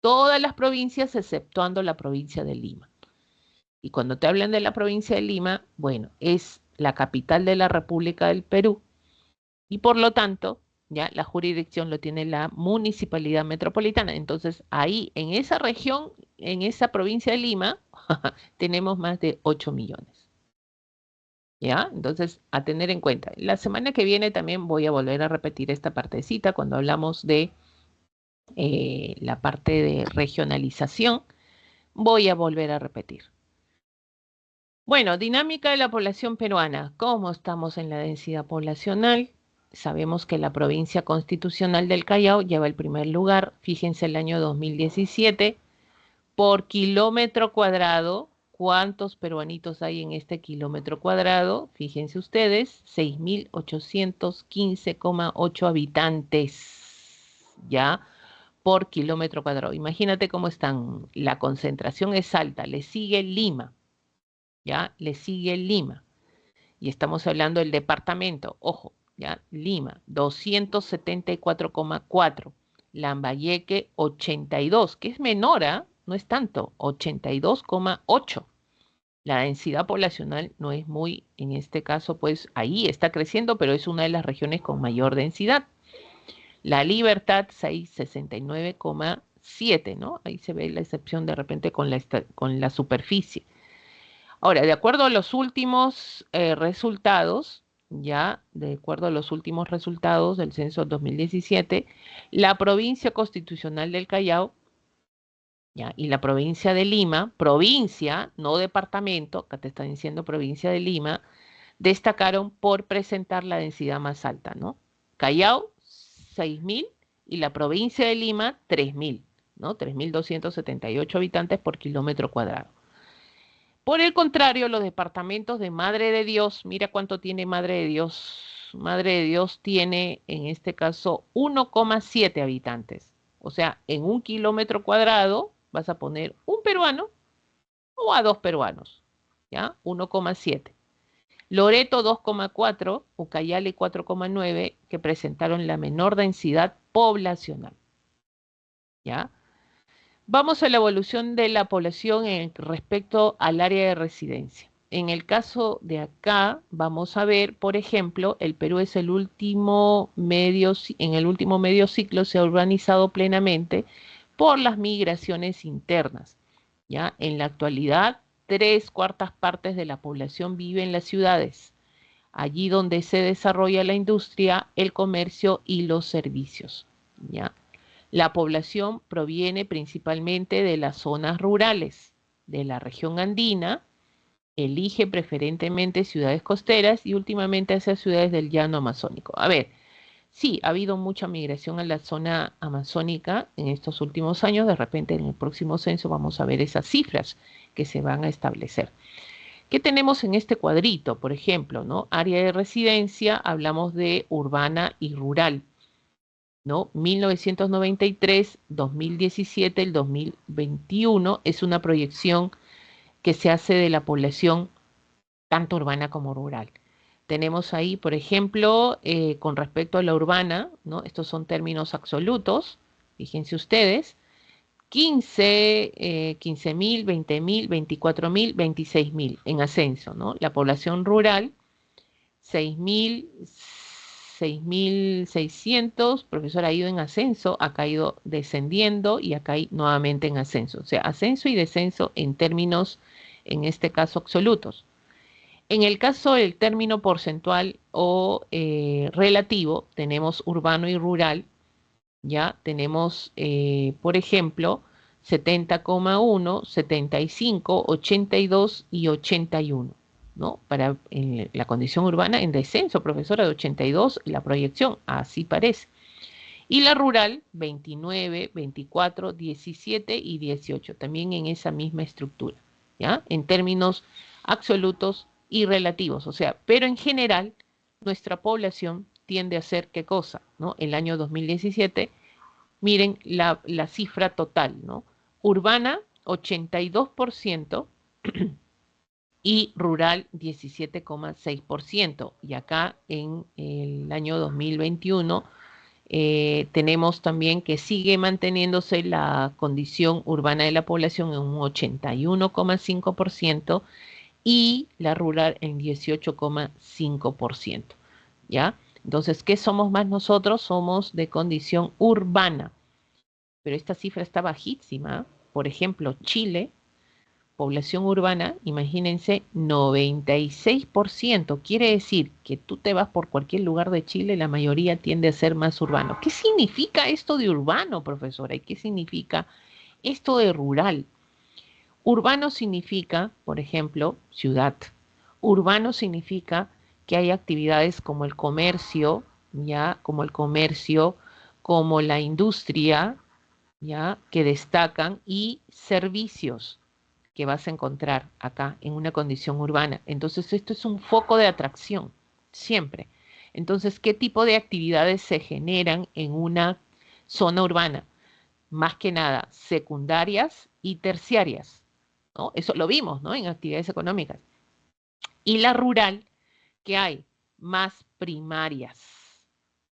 todas las provincias exceptuando la provincia de Lima. Y cuando te hablan de la provincia de Lima, bueno, es la capital de la República del Perú y por lo tanto, ya la jurisdicción lo tiene la Municipalidad Metropolitana. Entonces, ahí en esa región, en esa provincia de Lima, tenemos más de 8 millones. ¿Ya? Entonces, a tener en cuenta. La semana que viene también voy a volver a repetir esta partecita cuando hablamos de la parte de regionalización. Voy a volver a repetir. Bueno, dinámica de la población peruana. ¿Cómo estamos en la densidad poblacional? Sabemos que la provincia constitucional del Callao lleva el primer lugar. Fíjense el año 2017. Por kilómetro cuadrado, ¿cuántos peruanitos hay en este kilómetro cuadrado? Fíjense ustedes, 6.815,8 habitantes, ¿ya? Por kilómetro cuadrado. Imagínate cómo están. La concentración es alta. Le sigue Lima, ¿ya? Le sigue Lima. Y estamos hablando del departamento. Ojo, ¿ya? Lima, 274,4. Lambayeque, 82, que es menor, ¿eh? No es tanto, 82,8. La densidad poblacional no es muy, en este caso, pues ahí está creciendo, pero es una de las regiones con mayor densidad. La Libertad, 669,7, ¿no? Ahí se ve la excepción de repente con la superficie. Ahora, de acuerdo a los últimos resultados, ya, de acuerdo a los últimos resultados del censo 2017, la provincia constitucional del Callao, ya, y la provincia de Lima, provincia, no departamento, acá te están diciendo provincia de Lima, destacaron por presentar la densidad más alta, ¿no? Callao, 6.000 y la provincia de Lima, 3.000, ¿no? 3.278 habitantes por kilómetro cuadrado. Por el contrario, los departamentos de Madre de Dios, mira cuánto tiene Madre de Dios. Madre de Dios tiene, en este caso, 1,7 habitantes. O sea, en un kilómetro cuadrado vas a poner un peruano o a dos peruanos, ¿ya? 1,7. Loreto 2,4, Ucayali 4,9, que presentaron la menor densidad poblacional, ¿ya? Vamos a la evolución de la población respecto al área de residencia. en el caso de acá, vamos a ver, por ejemplo, el Perú es el último medio, en el último medio ciclo se ha urbanizado plenamente por las migraciones internas. ¿Ya? En la actualidad, 3/4 de la población vive en las ciudades, allí donde se desarrolla la industria, el comercio y los servicios. ¿Ya? La población proviene principalmente de las zonas rurales de la región andina, elige preferentemente ciudades costeras y últimamente hacia ciudades del llano amazónico. A ver, sí, ha habido mucha migración a la zona amazónica en estos últimos años. De repente en el próximo censo vamos a ver esas cifras que se van a establecer. ¿Qué tenemos en este cuadrito? Por ejemplo, ¿no? Área de residencia, hablamos de urbana y rural, ¿no? 1993, 2017, el 2021 es una proyección que se hace de la población tanto urbana como rural. Tenemos ahí, por ejemplo, con respecto a la urbana, ¿no? Estos son términos absolutos, fíjense ustedes, 15.000, 20.000, 24.000, 26.000 en ascenso, ¿no? La población rural, 6.000, 6.600, profesor ha ido en ascenso, ha caído descendiendo y ha caído nuevamente en ascenso. O sea, ascenso y descenso en términos, en este caso, absolutos. En el caso del término porcentual o relativo, tenemos urbano y rural, ya tenemos, por ejemplo, 70,1, 75, 82 y 81, ¿no? Para la condición urbana en descenso, profesora, de 82, la proyección, así parece. Y la rural, 29, 24, 17 y 18, también en esa misma estructura, ¿ya? En términos absolutos y relativos, o sea, pero en general, nuestra población tiende a ser, ¿qué cosa? ¿No? El año 2017, miren la cifra total, ¿no? Urbana, 82%, y rural 17,6%. Y acá en el año 2021 tenemos también que sigue manteniéndose la condición urbana de la población en un 81,5% y la rural en 18,5%. ¿Ya? Entonces, ¿qué somos más nosotros? Somos de condición urbana. Pero esta cifra está bajísima. Por ejemplo, Chile, población urbana, imagínense, 96%. Quiere decir que tú te vas por cualquier lugar de Chile, la mayoría tiende a ser más urbano. ¿Qué significa esto de urbano, profesora? ¿Y qué significa esto de rural? Urbano significa, por ejemplo, ciudad. Urbano significa que hay actividades como el comercio, ya, como el comercio, como la industria, ya, que destacan y servicios que vas a encontrar acá en una condición urbana. Entonces, esto es un foco de atracción, siempre. Entonces, ¿qué tipo de actividades se generan en una zona urbana? Más que nada, secundarias y terciarias, ¿no? Eso lo vimos, ¿no? En actividades económicas. Y la rural, ¿qué hay? Más primarias,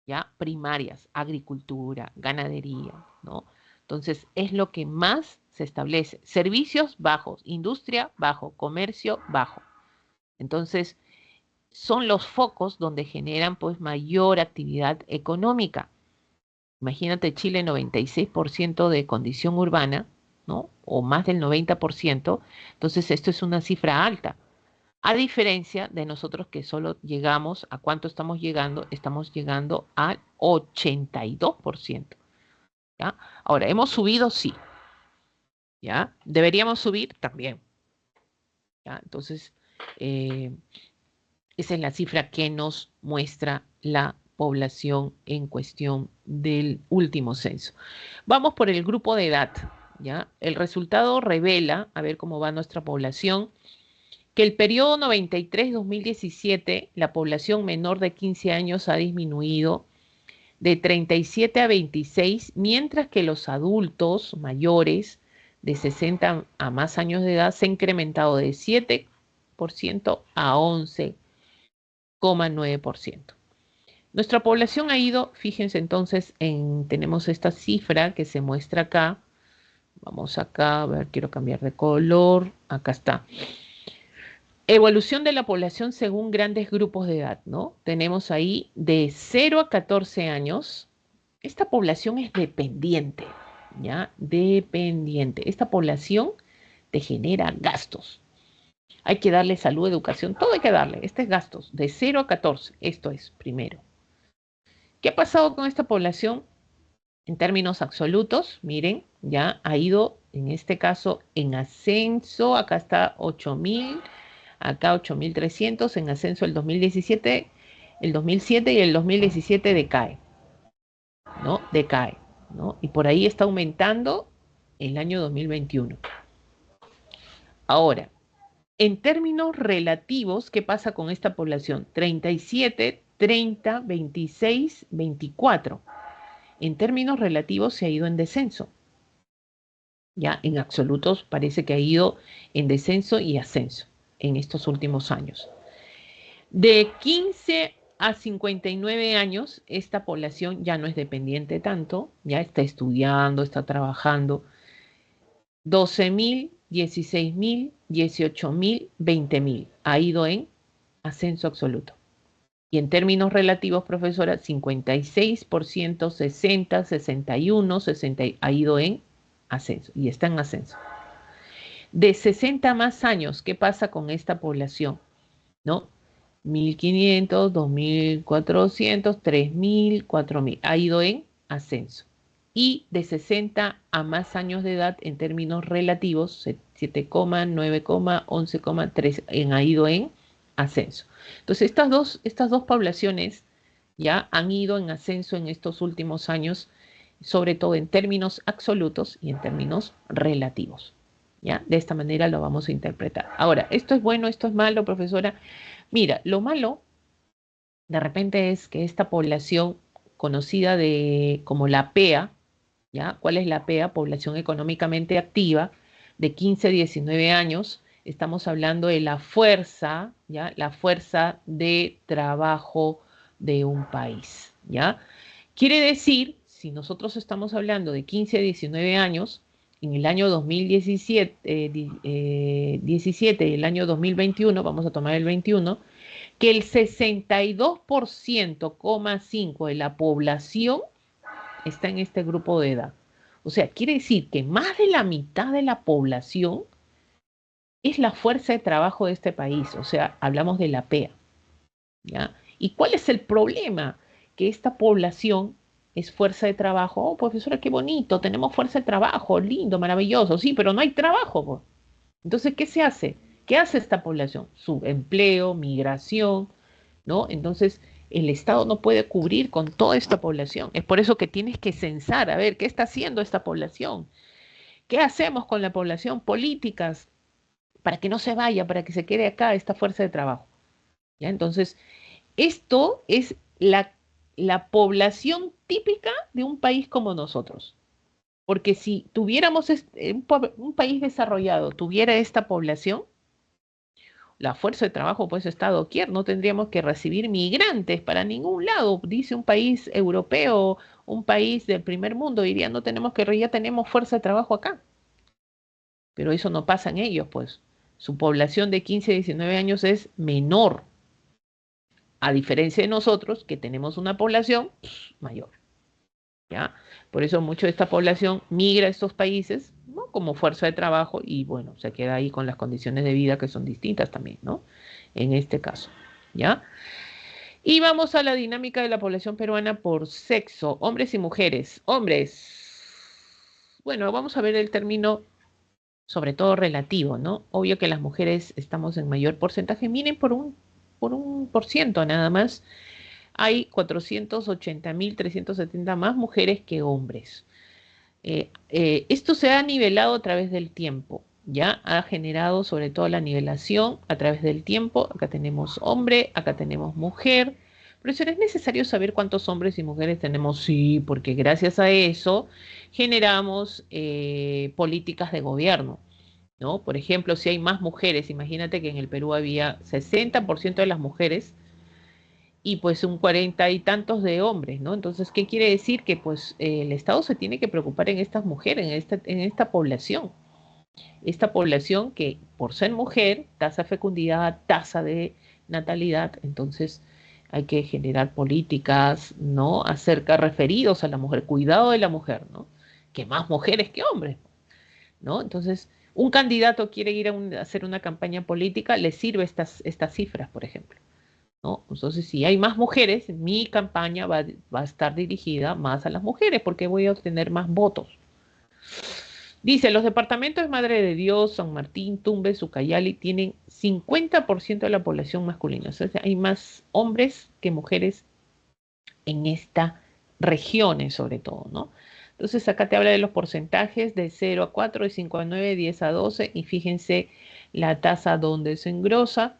¿ya? Primarias, agricultura, ganadería, ¿no? Entonces, es lo que más se establece. Servicios bajos, industria bajo, comercio bajo. Entonces, son los focos donde generan pues mayor actividad económica. Imagínate Chile, 96% de condición urbana, ¿no? O más del 90%. Entonces, esto es una cifra alta. A diferencia de nosotros que solo llegamos, ¿a cuánto estamos llegando? Estamos llegando al 82%. ¿Ya? Ahora, ¿hemos subido? Sí. ¿Ya? ¿Deberíamos subir? También. ¿Ya? Entonces, eh, esa es la cifra que nos muestra la población en cuestión del último censo. Vamos por el grupo de edad. ¿Ya? El resultado revela, a ver cómo va nuestra población, que el periodo 93-2017, la población menor de 15 años ha disminuido de 37 a 26, mientras que los adultos mayores de 60 a más años de edad se ha incrementado de 7% a 11,9%. Nuestra población ha ido, fíjense entonces, tenemos esta cifra que se muestra acá. Vamos acá, a ver, quiero cambiar de color. Acá está. Evolución de la población según grandes grupos de edad, ¿no? Tenemos ahí de 0 a 14 años. Esta población es dependiente, ¿ya? Dependiente. Esta población te genera gastos. Hay que darle salud, educación, todo hay que darle. Este es gastos, de 0 a 14. Esto es primero. ¿Qué ha pasado con esta población? En términos absolutos, miren, ya ha ido, en este caso, en ascenso. Acá está 8.000, acá 8.300, en ascenso el 2017, el 2007 y el 2017 decae, ¿no? Decae, ¿no? Y por ahí está aumentando el año 2021. Ahora, en términos relativos, ¿qué pasa con esta población? 37, 30, 26, 24. En términos relativos se ha ido en descenso. Ya en absolutos parece que ha ido en descenso y ascenso en estos últimos años. De 15 a 59 años, esta población ya no es dependiente tanto, ya está estudiando, está trabajando. 12.000, 16.000, 18.000, 20.000. Ha ido en ascenso absoluto. Y en términos relativos, profesora, 56%, 60, 61, 60, ha ido en ascenso y está en ascenso. De 60 más años, ¿qué pasa con esta población? ¿No? 1.500, 2.400, 3.000, 4.000. Ha ido en ascenso. Y de 60 a más años de edad, en términos relativos, 7, 9, 11,3 ha ido en ascenso. Entonces, estas dos poblaciones ya han ido en ascenso en estos últimos años, sobre todo en términos absolutos y en términos relativos. ¿Ya? De esta manera lo vamos a interpretar. Ahora, ¿esto es bueno, esto es malo, profesora? Mira, lo malo de repente es que esta población conocida como la PEA, ¿ya? ¿Cuál es la PEA? Población económicamente activa de 15 a 19 años. Estamos hablando de la fuerza, ¿ya? La fuerza de trabajo de un país, ¿ya? Quiere decir, si nosotros estamos hablando de 15 a 19 años, en el año 2017, 17 y el año 2021, vamos a tomar el 21, que el 62,5% de la población está en este grupo de edad. O sea, quiere decir que más de la mitad de la población es la fuerza de trabajo de este país. O sea, hablamos de la PEA. ¿Ya? ¿Y cuál es el problema? Que esta población es fuerza de trabajo. Oh, profesora, qué bonito, tenemos fuerza de trabajo, lindo, maravilloso. Sí, pero no hay trabajo, pues. Entonces, ¿qué se hace? ¿Qué hace esta población? Subempleo, migración, ¿no? Entonces, el Estado no puede cubrir con toda esta población. Es por eso que tienes que censar, a ver, ¿qué está haciendo esta población? ¿Qué hacemos con la población? Políticas para que no se vaya, para que se quede acá esta fuerza de trabajo. ¿Ya? Entonces, esto es la población típica de un país como nosotros. Porque si tuviéramos un país desarrollado, tuviera esta población, la fuerza de trabajo pues está doquier, no tendríamos que recibir migrantes para ningún lado, dice un país europeo, un país del primer mundo, diría, no tenemos que, ya tenemos fuerza de trabajo acá. Pero eso no pasa en ellos, pues. Su población de 15 a 19 años es menor, a diferencia de nosotros, que tenemos una población mayor. ¿Ya? Por eso mucho de esta población migra a estos países, ¿no? Como fuerza de trabajo y bueno, se queda ahí con las condiciones de vida que son distintas también, ¿no? En este caso, ¿ya? Y vamos a la dinámica de la población peruana por sexo, hombres y mujeres. Hombres, bueno, vamos a ver el término sobre todo relativo, ¿no? Obvio que las mujeres estamos en mayor porcentaje, miren por un por ciento nada más hay 480.370 más mujeres que hombres. Esto se ha nivelado a través del tiempo, ya ha generado sobre todo la nivelación a través del tiempo. Acá tenemos hombre, acá tenemos mujer. Profesor, ¿es necesario saber cuántos hombres y mujeres tenemos? Sí, porque gracias a eso generamos políticas de gobierno, ¿no? Por ejemplo, si hay más mujeres, imagínate que en el Perú había 60% de las mujeres y pues un 40 y tantos de hombres, ¿no? Entonces, ¿qué quiere decir? Que pues el Estado se tiene que preocupar en estas mujeres, en esta población, Esta población que por ser mujer, tasa de fecundidad, tasa de natalidad, entonces hay que generar políticas, ¿no? Acerca referidos a la mujer, cuidado de la mujer, ¿no? Que más mujeres que hombres, ¿no? Entonces, un candidato quiere ir a hacer una campaña política, le sirve estas cifras, por ejemplo, ¿no? Entonces, si hay más mujeres, mi campaña va a estar dirigida más a las mujeres porque voy a obtener más votos. Dice, los departamentos de Madre de Dios, San Martín, Tumbes, Ucayali tienen 50% de la población masculina. O sea, hay más hombres que mujeres en estas regiones, sobre todo, ¿no? Entonces, acá te habla de los porcentajes de 0 a 4, de 5 a 9, 10 a 12, y fíjense la tasa donde se engrosa.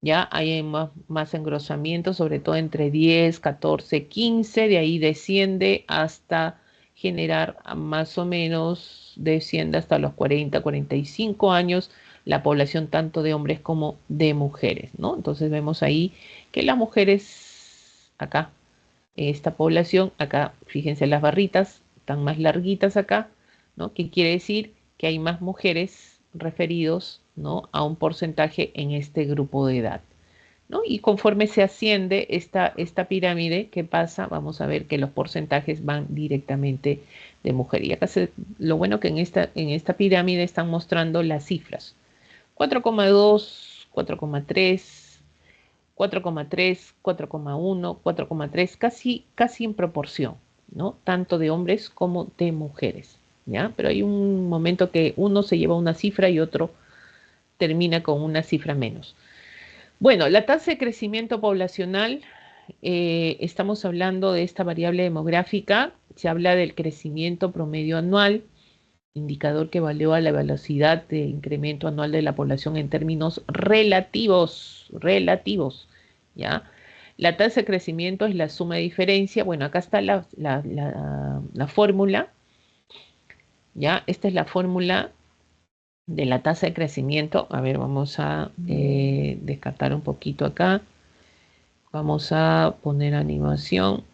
Ya hay más engrosamiento, sobre todo entre 10, 14, 15, de ahí desciende hasta generar más o menos, desciende hasta los 40, 45 años la población tanto de hombres como de mujeres, ¿no? Entonces vemos ahí que las mujeres, acá, esta población, acá, fíjense las barritas, están más larguitas acá, ¿no? Que quiere decir que hay más mujeres referidos, ¿no? A un porcentaje en este grupo de edad, ¿no? Y conforme se asciende esta pirámide, ¿qué pasa? Vamos a ver que los porcentajes van directamente de mujer. Y acá lo bueno que en esta pirámide están mostrando las cifras. 4,2, 4,3, 4,3, 4,1, 4,3, casi en proporción, ¿no? Tanto de hombres como de mujeres, ¿ya? Pero hay un momento que uno se lleva una cifra y otro termina con una cifra menos. Bueno, la tasa de crecimiento poblacional, estamos hablando de esta variable demográfica, se habla del crecimiento promedio anual, indicador que evalúa la velocidad de incremento anual de la población en términos relativos, ¿ya? La tasa de crecimiento es la suma de diferencia. Bueno, acá está la fórmula, ¿ya? Esta es la fórmula de la tasa de crecimiento. A ver, vamos a descartar un poquito acá. Vamos a poner animación.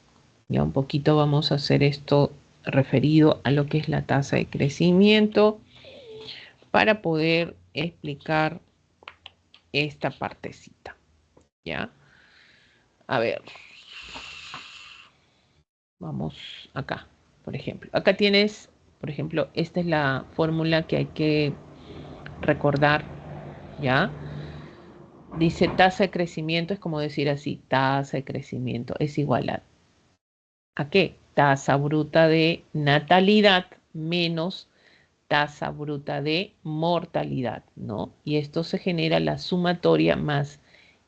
Ya un poquito vamos a hacer esto referido a lo que es la tasa de crecimiento para poder explicar esta partecita. ¿Ya? A ver. Vamos acá, por ejemplo. Acá tienes, por ejemplo, esta es la fórmula que hay que recordar, ¿ya? Dice tasa de crecimiento, es como decir así, tasa de crecimiento es igual ¿a qué? Tasa bruta de natalidad menos tasa bruta de mortalidad, ¿no? Y esto se genera la sumatoria más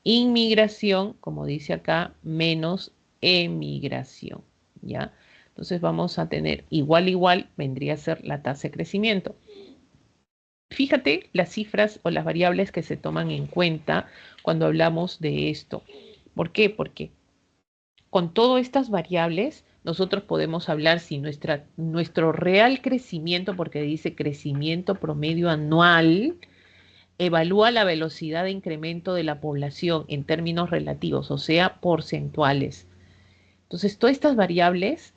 inmigración, como dice acá, menos emigración, ¿ya? Entonces vamos a tener igual, vendría a ser la tasa de crecimiento. Fíjate las cifras o las variables que se toman en cuenta cuando hablamos de esto. ¿Por qué? Porque con todas estas variables nosotros podemos hablar si nuestro real crecimiento, porque dice crecimiento promedio anual, evalúa la velocidad de incremento de la población en términos relativos, o sea, porcentuales. Entonces, todas estas variables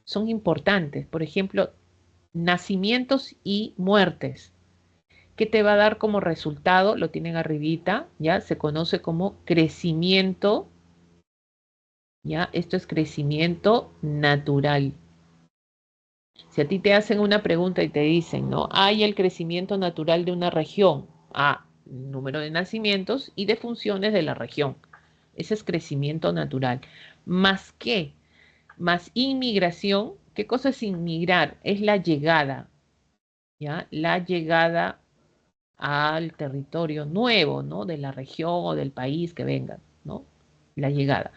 son importantes. Por ejemplo, nacimientos y muertes. ¿Qué te va a dar como resultado? Lo tienen arribita, ¿ya? Se conoce como crecimiento, ¿ya? Esto es crecimiento natural. Si a ti te hacen una pregunta y te dicen, ¿no? Hay el crecimiento natural de una región. Número de nacimientos y de funciones de la región. Ese es crecimiento natural. ¿Más qué? Más inmigración. ¿Qué cosa es inmigrar? Es la llegada, ¿ya? La llegada al territorio nuevo, ¿no? De la región o del país que vengan, ¿no? La llegada.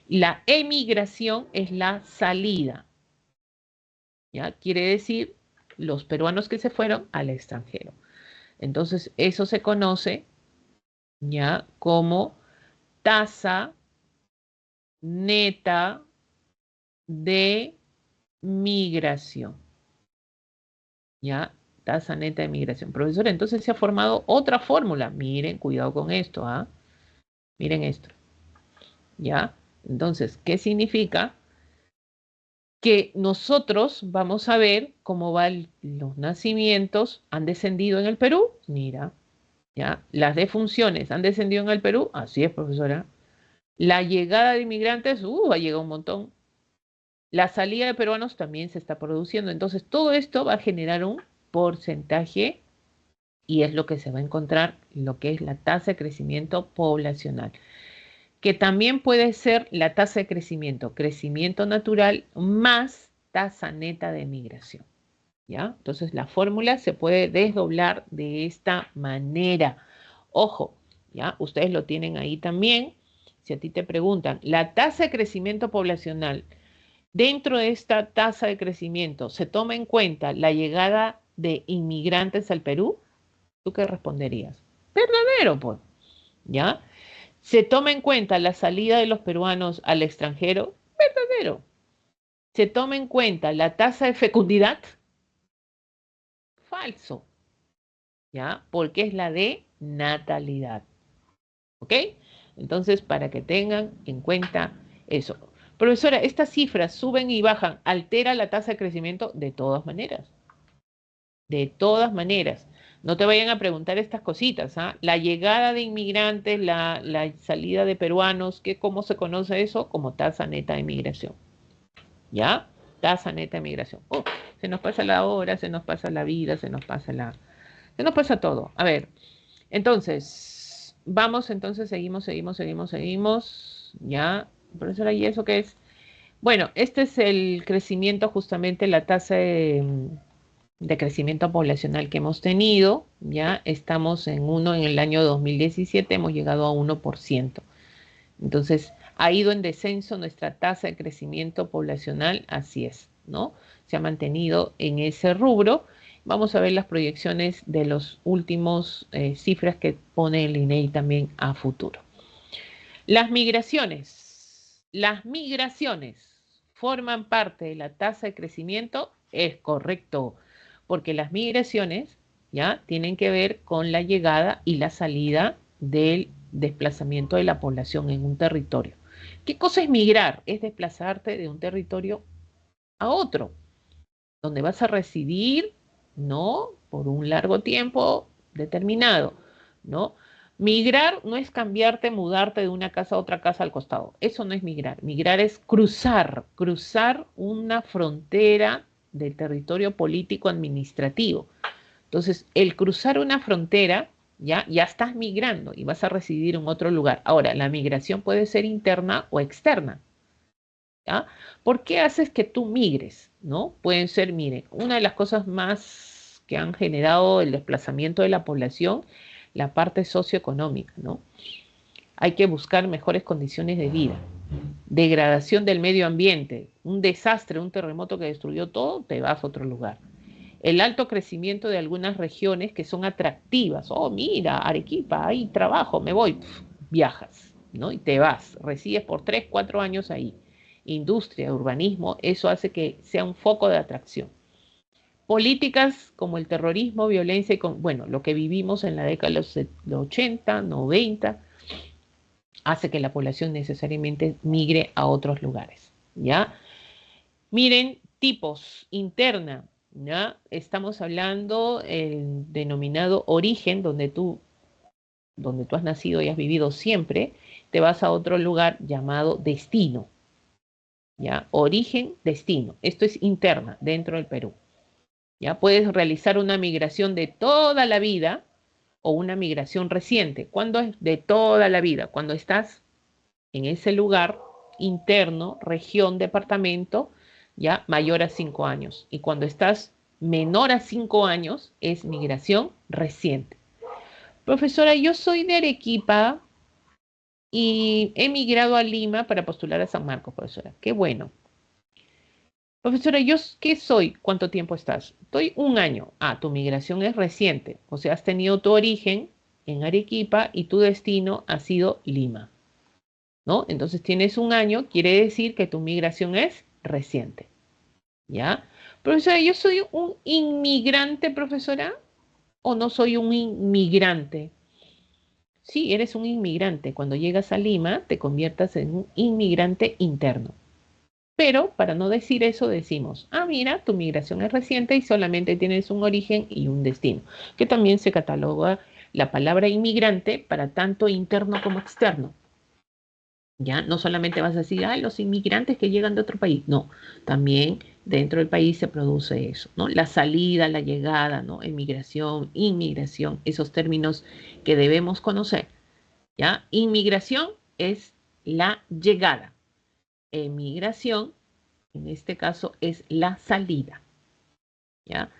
La emigración es la salida, ¿ya? Quiere decir los peruanos que se fueron al extranjero. Entonces, eso se conoce, ¿ya? Como tasa neta de migración, ¿ya? Tasa neta de migración. Profesor, entonces se ha formado otra fórmula. Miren, cuidado con esto, ¿ah? Miren esto, ¿ya? Entonces, ¿qué significa? que nosotros vamos a ver cómo van los nacimientos, han descendido en el Perú, mira, ya, las defunciones han descendido en el Perú, así es, profesora. La llegada de inmigrantes, ha llegado un montón. La salida de peruanos también se está produciendo. Entonces, todo esto va a generar un porcentaje y es lo que se va a encontrar, lo que es la tasa de crecimiento poblacional, que también puede ser la tasa de crecimiento natural más tasa neta de migración. ¿Ya? Entonces, la fórmula se puede desdoblar de esta manera. Ojo, ¿ya? Ustedes lo tienen ahí también. Si a ti te preguntan, la tasa de crecimiento poblacional, dentro de esta tasa de crecimiento, ¿se toma en cuenta la llegada de inmigrantes al Perú? ¿Tú qué responderías? Verdadero, pues, ¿ya? ¿Se toma en cuenta la salida de los peruanos al extranjero? Verdadero. ¿Se toma en cuenta la tasa de fecundidad? Falso, ¿ya? Porque es la de natalidad, ¿ok? Entonces, para que tengan en cuenta eso. Profesora, estas cifras suben y bajan, ¿altera la tasa de crecimiento? De todas maneras, de todas maneras. No te vayan a preguntar estas cositas, ¿ah? La llegada de inmigrantes, la salida de peruanos, ¿cómo se conoce eso? Como tasa neta de migración, ¿ya? Tasa neta de migración. Se nos pasa la hora, se nos pasa la vida, se nos pasa todo. A ver, entonces, vamos, entonces, seguimos. Ya, profesora, ¿y eso qué es? Bueno, este es el crecimiento, justamente la tasa de crecimiento poblacional que hemos tenido. Ya estamos en el año 2017 hemos llegado a 1%. Entonces, ha ido en descenso nuestra tasa de crecimiento poblacional, así es, ¿no? Se ha mantenido en ese rubro. Vamos a ver las proyecciones de los últimos cifras que pone el INEI también a futuro. Las migraciones forman parte de la tasa de crecimiento, es correcto, porque las migraciones ya tienen que ver con la llegada y la salida del desplazamiento de la población en un territorio. ¿Qué cosa es migrar? Es desplazarte de un territorio a otro, donde vas a residir, ¿no? Por un largo tiempo determinado, ¿no? Migrar no es cambiarte, mudarte de una casa a otra casa al costado. Eso no es migrar. Migrar es cruzar una frontera del territorio político administrativo. Entonces, el cruzar una frontera, ya estás migrando y vas a residir en otro lugar. Ahora, la migración puede ser interna o externa. ¿Ya? ¿Por qué haces que tú migres? ¿No? Pueden ser, miren, una de las cosas más que han generado el desplazamiento de la población, la parte socioeconómica, ¿no? Hay que buscar mejores condiciones de vida. Degradación del medio ambiente, un desastre, un terremoto que destruyó todo, te vas a otro lugar. El alto crecimiento de algunas regiones que son atractivas. Oh, mira, Arequipa, hay trabajo, me voy. Viajas, ¿no? Y te vas, resides por 3, 4 años ahí. Industria, urbanismo, eso hace que sea un foco de atracción. Políticas como el terrorismo, violencia y bueno, lo que vivimos en la década de los 80, 90, hace que la población necesariamente migre a otros lugares, ¿ya? Miren, tipos, interna, ¿ya? Estamos hablando el denominado origen, donde tú has nacido y has vivido siempre, te vas a otro lugar llamado destino, ¿ya? Origen, destino. Esto es interna, dentro del Perú. ¿Ya? Puedes realizar una migración de toda la vida o una migración reciente. ¿Cuándo es de toda la vida? Cuando estás en ese lugar interno, región, departamento, ya mayor a 5 años. Y cuando estás menor a 5 años, es migración reciente. Profesora, yo soy de Arequipa y he migrado a Lima para postular a San Marcos, profesora. Qué bueno. Profesora, ¿yo qué soy? ¿Cuánto tiempo estás? Estoy 1 año. Ah, tu migración es reciente. O sea, has tenido tu origen en Arequipa y tu destino ha sido Lima, ¿no? Entonces tienes 1 año, quiere decir que tu migración es reciente, ¿ya? Profesora, ¿yo soy un inmigrante, profesora? ¿O no soy un inmigrante? Sí, eres un inmigrante. Cuando llegas a Lima, te conviertas en un inmigrante interno. Pero para no decir eso decimos, ah, mira, tu migración es reciente y solamente tienes un origen y un destino, que también se cataloga la palabra inmigrante para tanto interno como externo. Ya no solamente vas a decir, ah, los inmigrantes que llegan de otro país, no, también dentro del país se produce eso, ¿no? La salida, la llegada, ¿no? Emigración, inmigración, esos términos que debemos conocer, ¿ya? Inmigración es la llegada, emigración, en este caso, es la salida, ¿ya?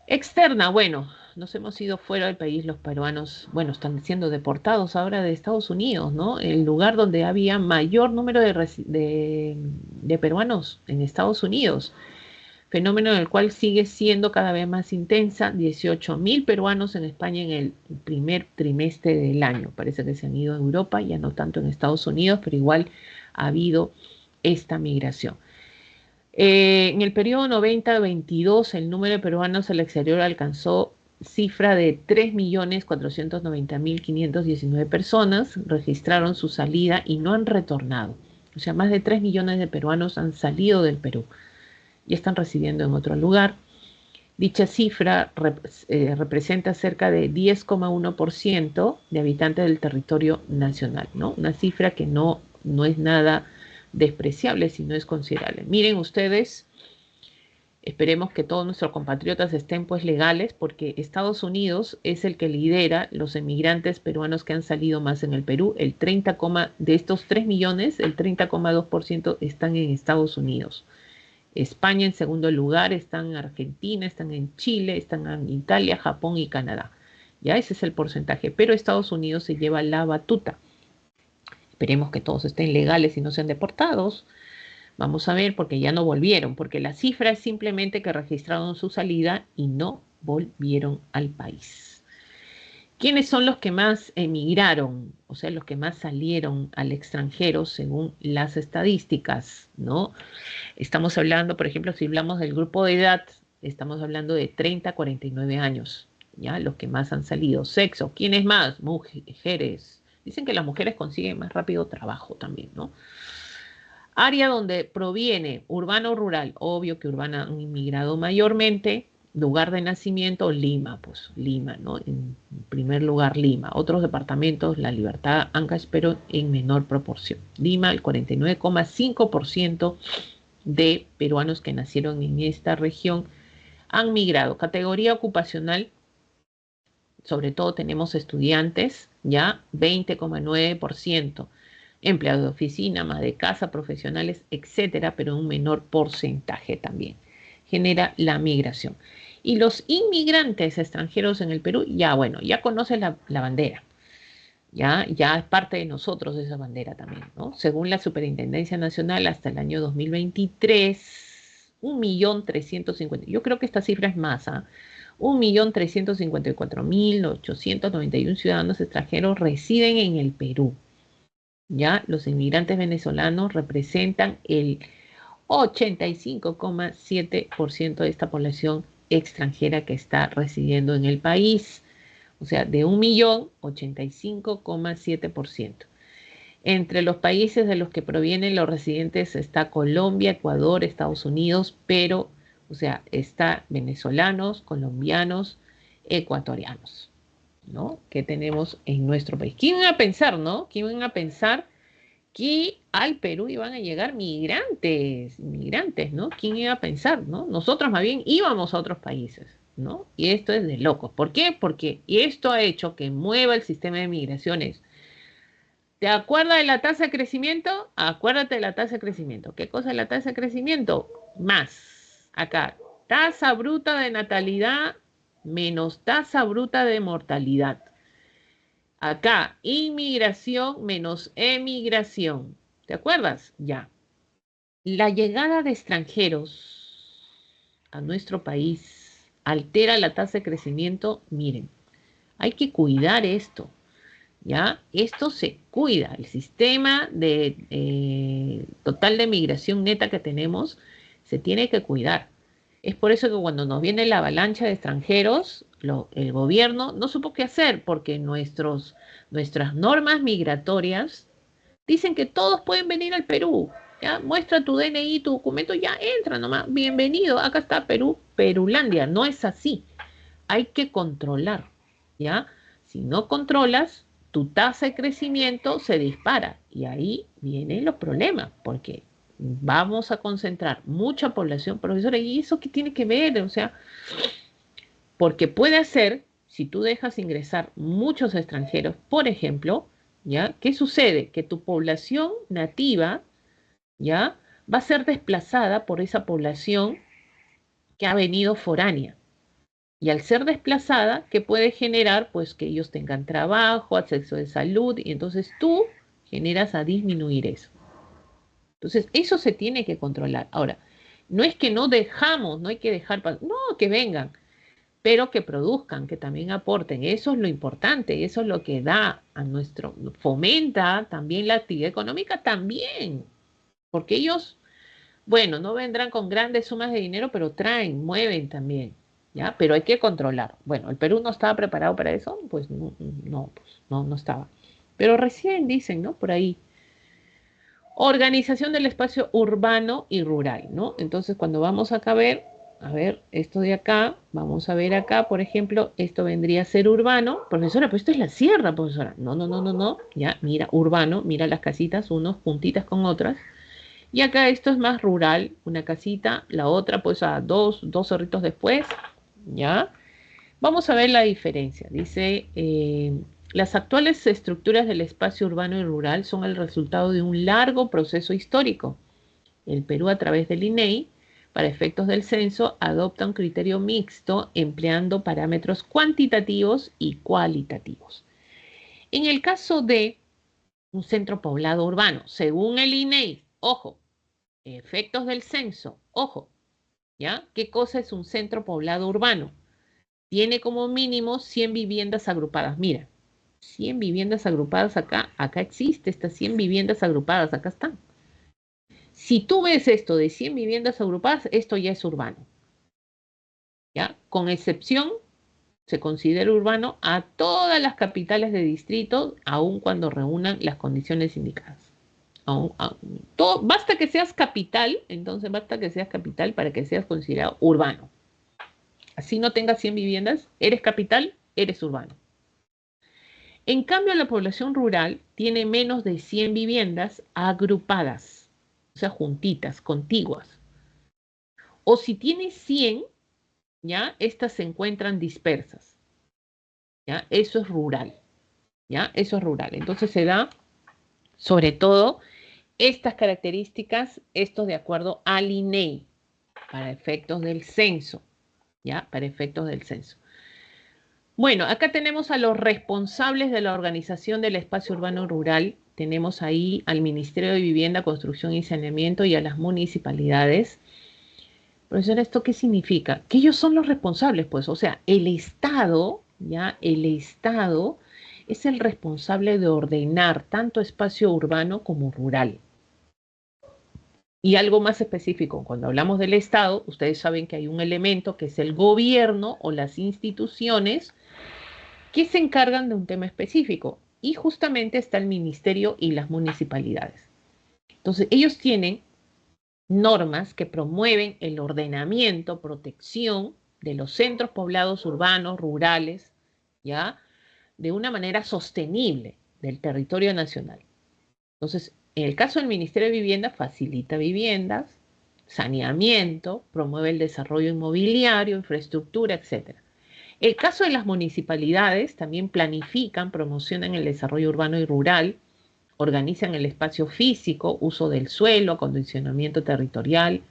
Externa, bueno, nos hemos ido fuera del país, los peruanos, bueno, están siendo deportados ahora de Estados Unidos, ¿no? El lugar donde había mayor número de peruanos en Estados Unidos, fenómeno en el cual sigue siendo cada vez más intensa, 18.000 peruanos en España en el primer trimestre del año, parece que se han ido a Europa, ya no tanto en Estados Unidos, pero igual ha habido esta migración. En el periodo 90-22, el número de peruanos al exterior alcanzó cifra de 3.490.519 personas, registraron su salida y no han retornado. O sea, más de 3 millones de peruanos han salido del Perú y están residiendo en otro lugar. Dicha cifra representa cerca de 10,1% de habitantes del territorio nacional, ¿no? Una cifra que no es nada despreciable, sino es considerable. Miren ustedes, esperemos que todos nuestros compatriotas estén pues legales, porque Estados Unidos es el que lidera los emigrantes peruanos que han salido más en el Perú. De estos 3 millones, el 30,2% están en Estados Unidos. España en segundo lugar, están en Argentina, están en Chile, están en Italia, Japón y Canadá. Ya ese es el porcentaje, pero Estados Unidos se lleva la batuta. Esperemos que todos estén legales y no sean deportados. Vamos a ver, porque ya no volvieron, porque la cifra es simplemente que registraron su salida y no volvieron al país. ¿Quiénes son los que más emigraron? O sea, los que más salieron al extranjero según las estadísticas, ¿no? Estamos hablando, por ejemplo, si hablamos del grupo de edad, estamos hablando de 30 a 49 años, ¿ya? Los que más han salido. Sexo, ¿quiénes más? Mujeres. Dicen que las mujeres consiguen más rápido trabajo también, ¿no? Área donde proviene, urbano o rural, obvio que urbana han inmigrado mayormente. Lugar de nacimiento, Lima, pues Lima, ¿no? En primer lugar, Lima. Otros departamentos, La Libertad, Ancash, pero en menor proporción. Lima, el 49,5% de peruanos que nacieron en esta región han migrado. Categoría ocupacional, sobre todo tenemos estudiantes, ya 20,9%, empleados de oficina, más de casa, profesionales, etcétera, pero un menor porcentaje también genera la migración. Y los inmigrantes extranjeros en el Perú, ya bueno, ya conocen la bandera, ya es parte de nosotros esa bandera también, ¿no? Según la Superintendencia Nacional, hasta el año 2023, 1.350.000, yo creo que esta cifra es más, 1.354.891 ciudadanos extranjeros residen en el Perú. Ya los inmigrantes venezolanos representan el 85,7% de esta población extranjera que está residiendo en el país. O sea, de 1.000.000, 85,7%. Entre los países de los que provienen los residentes está Colombia, Ecuador, Estados Unidos, pero, o sea, está venezolanos, colombianos, ecuatorianos, ¿no? Que tenemos en nuestro país. ¿Quién iba a pensar, no? ¿Quién iba a pensar que al Perú iban a llegar migrantes, ¿no? ¿Quién iba a pensar, no? Nosotros más bien íbamos a otros países, ¿no? Y esto es de locos. ¿Por qué? Porque esto ha hecho que mueva el sistema de migraciones. ¿Te acuerdas de la tasa de crecimiento? Acuérdate de la tasa de crecimiento. ¿Qué cosa es la tasa de crecimiento? Más. Acá, tasa bruta de natalidad menos tasa bruta de mortalidad. Acá, inmigración menos emigración. ¿Te acuerdas? Ya. La llegada de extranjeros a nuestro país altera la tasa de crecimiento. Miren, hay que cuidar esto, ¿ya? Esto se cuida. El sistema total de migración neta que tenemos se tiene que cuidar. Es por eso que cuando nos viene la avalancha de extranjeros, el gobierno no supo qué hacer, porque nuestras normas migratorias dicen que todos pueden venir al Perú. Ya, muestra tu DNI, tu documento, ya entra nomás. Bienvenido, acá está Perú, Perulandia. No es así. Hay que controlar, ¿ya? Si no controlas, tu tasa de crecimiento se dispara y ahí vienen los problemas, porque vamos a concentrar mucha población, profesora, ¿y eso qué tiene que ver? O sea, porque puede hacer, si tú dejas ingresar muchos extranjeros, por ejemplo, ¿ya? ¿Qué sucede? Que tu población nativa, ¿ya? Va a ser desplazada por esa población que ha venido foránea. Y al ser desplazada, ¿qué puede generar? Pues que ellos tengan trabajo, acceso de salud, y entonces tú generas a disminuir eso. Entonces, eso se tiene que controlar. Ahora, no es que no dejamos, no hay que dejar, no, que vengan, pero que produzcan, que también aporten. Eso es lo importante, eso es lo que da a nuestro, fomenta también la actividad económica también, porque ellos, bueno, no vendrán con grandes sumas de dinero, pero traen, mueven también, ¿ya? Pero hay que controlar. Bueno, ¿el Perú no estaba preparado para eso? Pues no, no, pues no estaba. Pero recién dicen, ¿no? Por ahí. Organización del espacio urbano y rural, ¿no? Entonces, cuando vamos acá a ver, esto de acá, vamos a ver acá, por ejemplo, esto vendría a ser urbano. Profesora, pues esto es la sierra, profesora. No, no, no, no, no. Ya, mira, urbano, mira las casitas, unos juntitas con otras. Y acá esto es más rural, una casita, la otra pues a dos cerritos después, ¿ya? Vamos a ver la diferencia. Dice, las actuales estructuras del espacio urbano y rural son el resultado de un largo proceso histórico. El Perú, a través del INEI, para efectos del censo, adopta un criterio mixto empleando parámetros cuantitativos y cualitativos. En el caso de un centro poblado urbano, según el INEI, ojo, efectos del censo, ojo, ¿ya? ¿Qué cosa es un centro poblado urbano? Tiene como mínimo 100 viviendas agrupadas. Mira, 100 viviendas agrupadas acá, acá existe estas 100 viviendas agrupadas, acá están. Si tú ves esto de 100 viviendas agrupadas, esto ya es urbano, ¿ya? Con excepción, se considera urbano a todas las capitales de distrito, aun cuando reúnan las condiciones indicadas. Basta que seas capital, entonces basta que seas capital para que seas considerado urbano. Así no tengas 100 viviendas, eres capital, eres urbano. En cambio, la población rural tiene menos de 100 viviendas agrupadas, o sea, juntitas, contiguas. O si tiene 100, ¿ya? Estas se encuentran dispersas, ¿ya? Eso es rural, ¿ya? Eso es rural. Entonces se da, sobre todo, estas características, esto de acuerdo al INEI, para efectos del censo, ¿ya? Para efectos del censo. Bueno, acá tenemos a los responsables de la organización del espacio urbano rural. Tenemos ahí al Ministerio de Vivienda, Construcción y Saneamiento y a las municipalidades. Profesora, ¿esto qué significa? Que ellos son los responsables, pues, o sea, el Estado, ¿ya? El Estado es el responsable de ordenar tanto espacio urbano como rural. Y algo más específico, cuando hablamos del Estado, ustedes saben que hay un elemento que es el gobierno o las instituciones que se encargan de un tema específico. Y justamente está el ministerio y las municipalidades. Entonces, ellos tienen normas que promueven el ordenamiento, protección de los centros poblados urbanos, rurales, ¿ya? De una manera sostenible del territorio nacional. Entonces, en el caso del Ministerio de Vivienda, facilita viviendas, saneamiento, promueve el desarrollo inmobiliario, infraestructura, etc. El caso de las municipalidades también planifican, promocionan el desarrollo urbano y rural, organizan el espacio físico, uso del suelo, acondicionamiento territorial,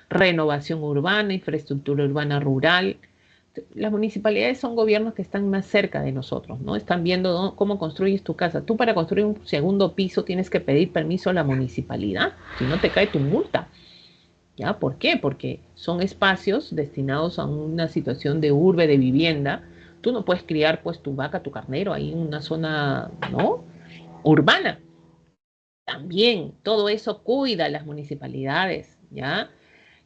renovación urbana, infraestructura urbana rural. Las municipalidades son gobiernos que están más cerca de nosotros, ¿no? Están viendo cómo construyes tu casa. Tú para construir un segundo piso tienes que pedir permiso a la municipalidad, si no te cae tu multa. ¿Ya? ¿Por qué? Porque son espacios destinados a una situación de urbe, de vivienda. Tú no puedes criar pues tu vaca, tu carnero ahí en una zona, ¿no? Urbana. También todo eso cuida las municipalidades, ¿ya?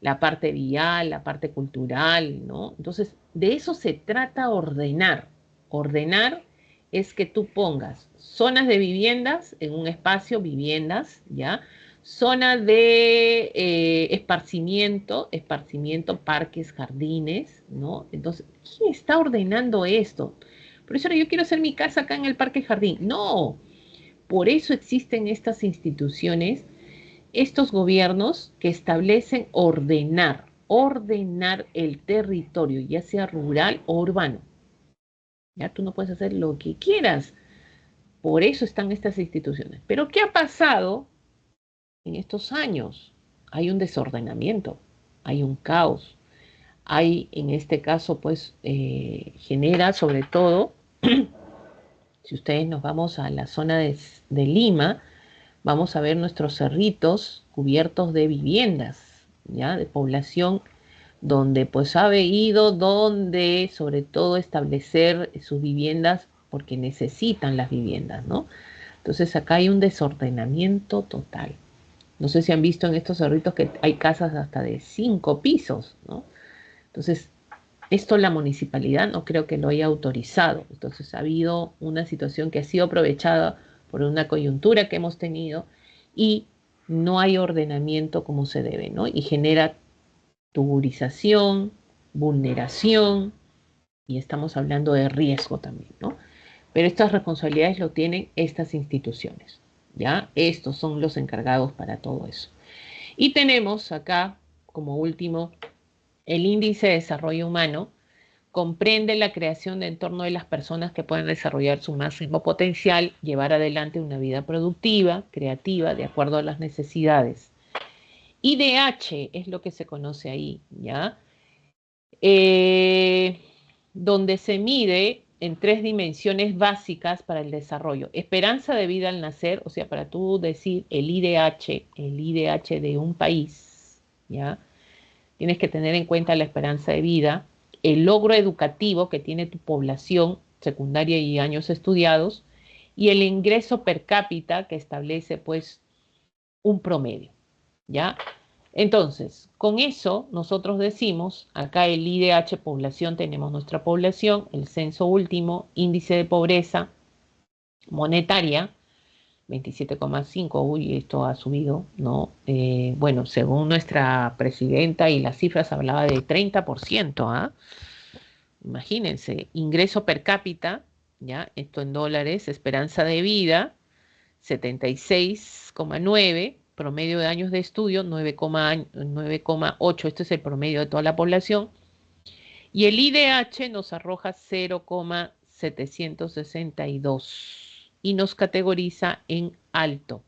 La parte vial, la parte cultural, ¿no? Entonces, de eso se trata ordenar. Ordenar es que tú pongas zonas de viviendas en un espacio, viviendas, ¿ya? Zona de esparcimiento, parques, jardines, ¿no? Entonces, ¿quién está ordenando esto? Profesora, yo quiero hacer mi casa acá en el parque jardín. No, por eso existen estas instituciones, estos gobiernos que establecen ordenar el territorio, ya sea rural o urbano. Ya tú no puedes hacer lo que quieras. Por eso están estas instituciones. Pero ¿qué ha pasado en estos años? Hay un desordenamiento, hay un caos, hay en este caso pues genera sobre todo, si ustedes nos vamos a la zona de Lima, vamos a ver nuestros cerritos cubiertos de viviendas, ya, de población donde pues ha ido, donde sobre todo establecer sus viviendas porque necesitan las viviendas, ¿no? Entonces acá hay un desordenamiento total. No sé si han visto en estos cerritos que hay casas hasta de 5 pisos, ¿no? Entonces, esto la municipalidad no creo que lo haya autorizado. Entonces, ha habido una situación que ha sido aprovechada por una coyuntura que hemos tenido y no hay ordenamiento como se debe, ¿no? Y genera tuburización, vulneración, y estamos hablando de riesgo también, ¿no? Pero estas responsabilidades lo tienen estas instituciones, ¿ya? Estos son los encargados para todo eso. Y tenemos acá, como último, el índice de desarrollo humano. Comprende la creación de entorno de las personas que pueden desarrollar su máximo potencial, llevar adelante una vida productiva, creativa, de acuerdo a las necesidades. IDH es lo que se conoce ahí, ¿ya? Donde se mide en 3 dimensiones básicas para el desarrollo. Esperanza de vida al nacer, o sea, para tú decir el IDH de un país, ¿ya? Tienes que tener en cuenta la esperanza de vida, el logro educativo que tiene tu población, secundaria y años estudiados, y el ingreso per cápita que establece pues un promedio, ¿ya? Entonces, con eso nosotros decimos, acá el IDH población, tenemos nuestra población, el censo último, índice de pobreza monetaria, 27,5, uy, esto ha subido, ¿no? Bueno, según nuestra presidenta y las cifras hablaba de 30%, ¿ah? Imagínense, ingreso per cápita, ¿ya? Esto en dólares, esperanza de vida, 76,9, promedio de años de estudio, 9,8, este es el promedio de toda la población, y el IDH nos arroja 0,762 y nos categoriza en alto.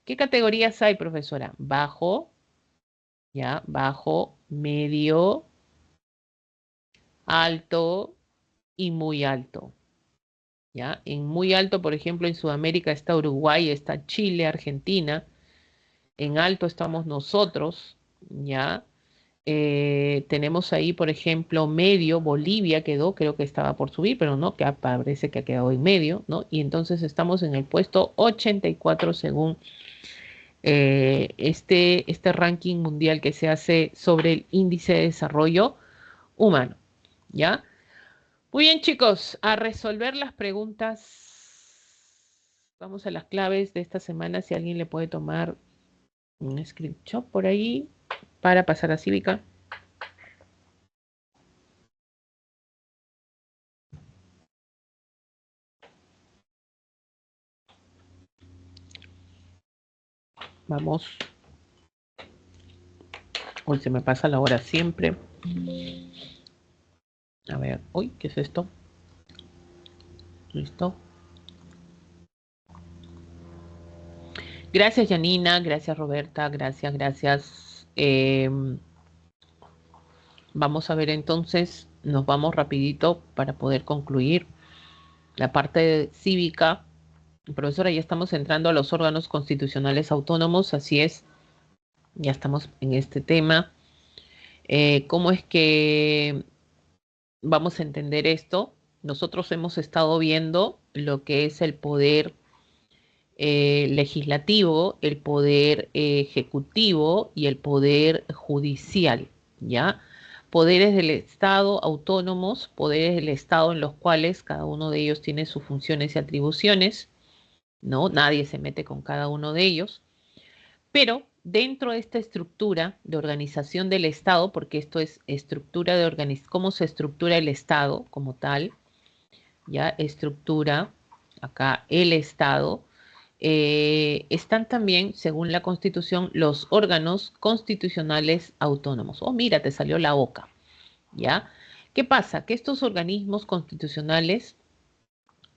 ¿Qué categorías hay, profesora? Bajo, ya, bajo, medio, alto y muy alto. ¿Ya? En muy alto, por ejemplo, en Sudamérica está Uruguay, está Chile, Argentina. En alto estamos nosotros, ¿ya? Tenemos ahí, por ejemplo, medio, Bolivia quedó, creo que estaba por subir, pero no, que parece que ha quedado en medio, ¿no? Y entonces estamos en el puesto 84 según este ranking mundial que se hace sobre el índice de desarrollo humano, ¿ya? Muy bien, chicos, a resolver las preguntas. Vamos a las claves de esta semana, si alguien le puede tomar un screenshot por ahí para pasar a Cívica. Vamos. Hoy se me pasa la hora siempre. A ver, uy, ¿qué es esto? Listo. Gracias, Janina. Gracias, Roberta. Gracias. Vamos a ver entonces, nos vamos rapidito para poder concluir la parte cívica. Profesora, ya estamos entrando a los órganos constitucionales autónomos, así es, ya estamos en este tema. ¿Cómo es que vamos a entender esto? Nosotros hemos estado viendo lo que es el poder legislativo, el poder ejecutivo y el poder judicial, ¿ya? Poderes del Estado autónomos, poderes del Estado en los cuales cada uno de ellos tiene sus funciones y atribuciones, ¿no? Nadie se mete con cada uno de ellos. Pero dentro de esta estructura de organización del Estado, porque esto es estructura de cómo se estructura el Estado como tal, ya estructura acá el Estado, están también, según la Constitución, los órganos constitucionales autónomos. Oh, mira, te salió la boca, ¿ya? ¿Qué pasa? Que estos organismos constitucionales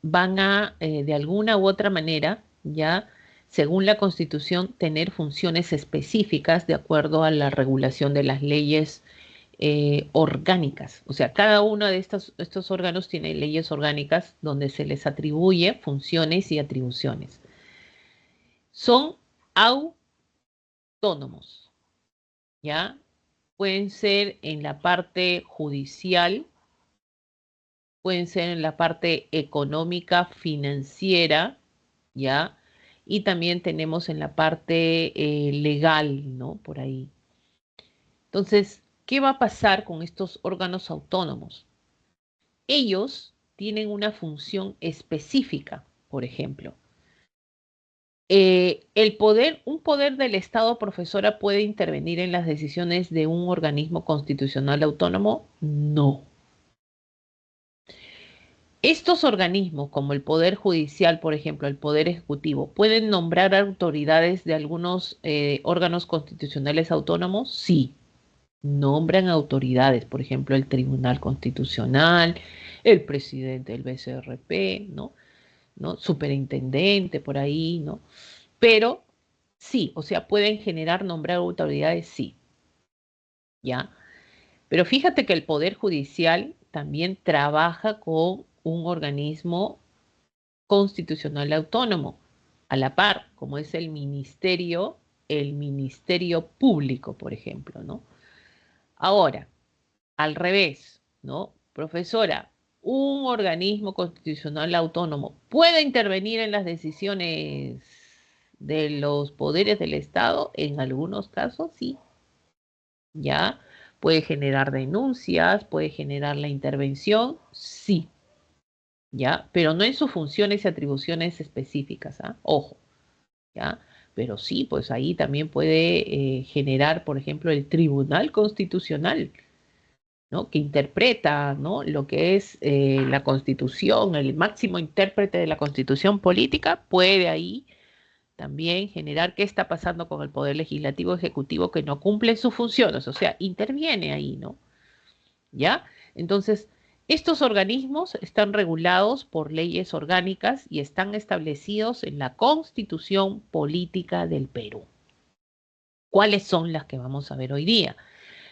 van a, de alguna u otra manera, ya, según la Constitución, tener funciones específicas de acuerdo a la regulación de las leyes orgánicas. O sea, cada uno de estos órganos tiene leyes orgánicas donde se les atribuye funciones y atribuciones. Son autónomos, ¿ya? Pueden ser en la parte judicial, pueden ser en la parte económica, financiera, ¿ya? Y también tenemos en la parte legal, ¿no? Por ahí. Entonces, ¿qué va a pasar con estos órganos autónomos? Ellos tienen una función específica, por ejemplo. Un poder del Estado, profesora, puede intervenir en las decisiones de un organismo constitucional autónomo? No. Estos organismos, como el Poder Judicial, por ejemplo, el Poder Ejecutivo, ¿pueden nombrar autoridades de algunos órganos constitucionales autónomos? Sí, nombran autoridades, por ejemplo, el Tribunal Constitucional, el presidente del BCRP, ¿no? ¿No? Superintendente, por ahí, ¿no? Pero sí, o sea, pueden generar, nombrar autoridades, sí, ¿ya? Pero fíjate que el Poder Judicial también trabaja con un organismo constitucional autónomo, a la par, como es el Ministerio Público, por ejemplo, ¿no? Ahora, al revés, ¿no? Profesora, un organismo constitucional autónomo puede intervenir en las decisiones de los poderes del Estado, en algunos casos sí, ya puede generar denuncias, puede generar la intervención, sí, ya, pero no en sus funciones y atribuciones específicas, ¿ah? Ojo, ya, pero sí, pues ahí también puede generar, por ejemplo, el Tribunal Constitucional, ¿no? Que interpreta, ¿no? Lo que es la Constitución, el máximo intérprete de la Constitución política, puede ahí también generar qué está pasando con el Poder Legislativo Ejecutivo que no cumple sus funciones, o sea, interviene ahí, ¿no? ¿Ya? Entonces, estos organismos están regulados por leyes orgánicas y están establecidos en la Constitución Política del Perú. ¿Cuáles son las que vamos a ver hoy día?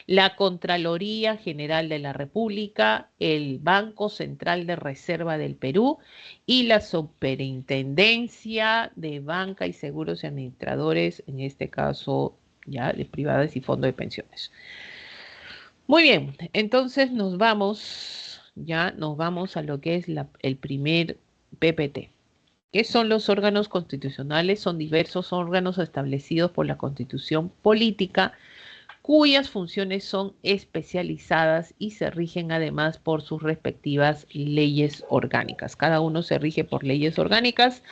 La Contraloría General de la República, el Banco Central de Reserva del Perú y la Superintendencia de Banca y Seguros y Administradores, en este caso ya de privadas y fondos de pensiones. Muy bien, entonces nos vamos a lo que es el primer PPT. ¿Qué son los órganos constitucionales? Son diversos órganos establecidos por la Constitución Política cuyas funciones son especializadas y se rigen además por sus respectivas leyes orgánicas. Cada uno se rige por leyes orgánicas,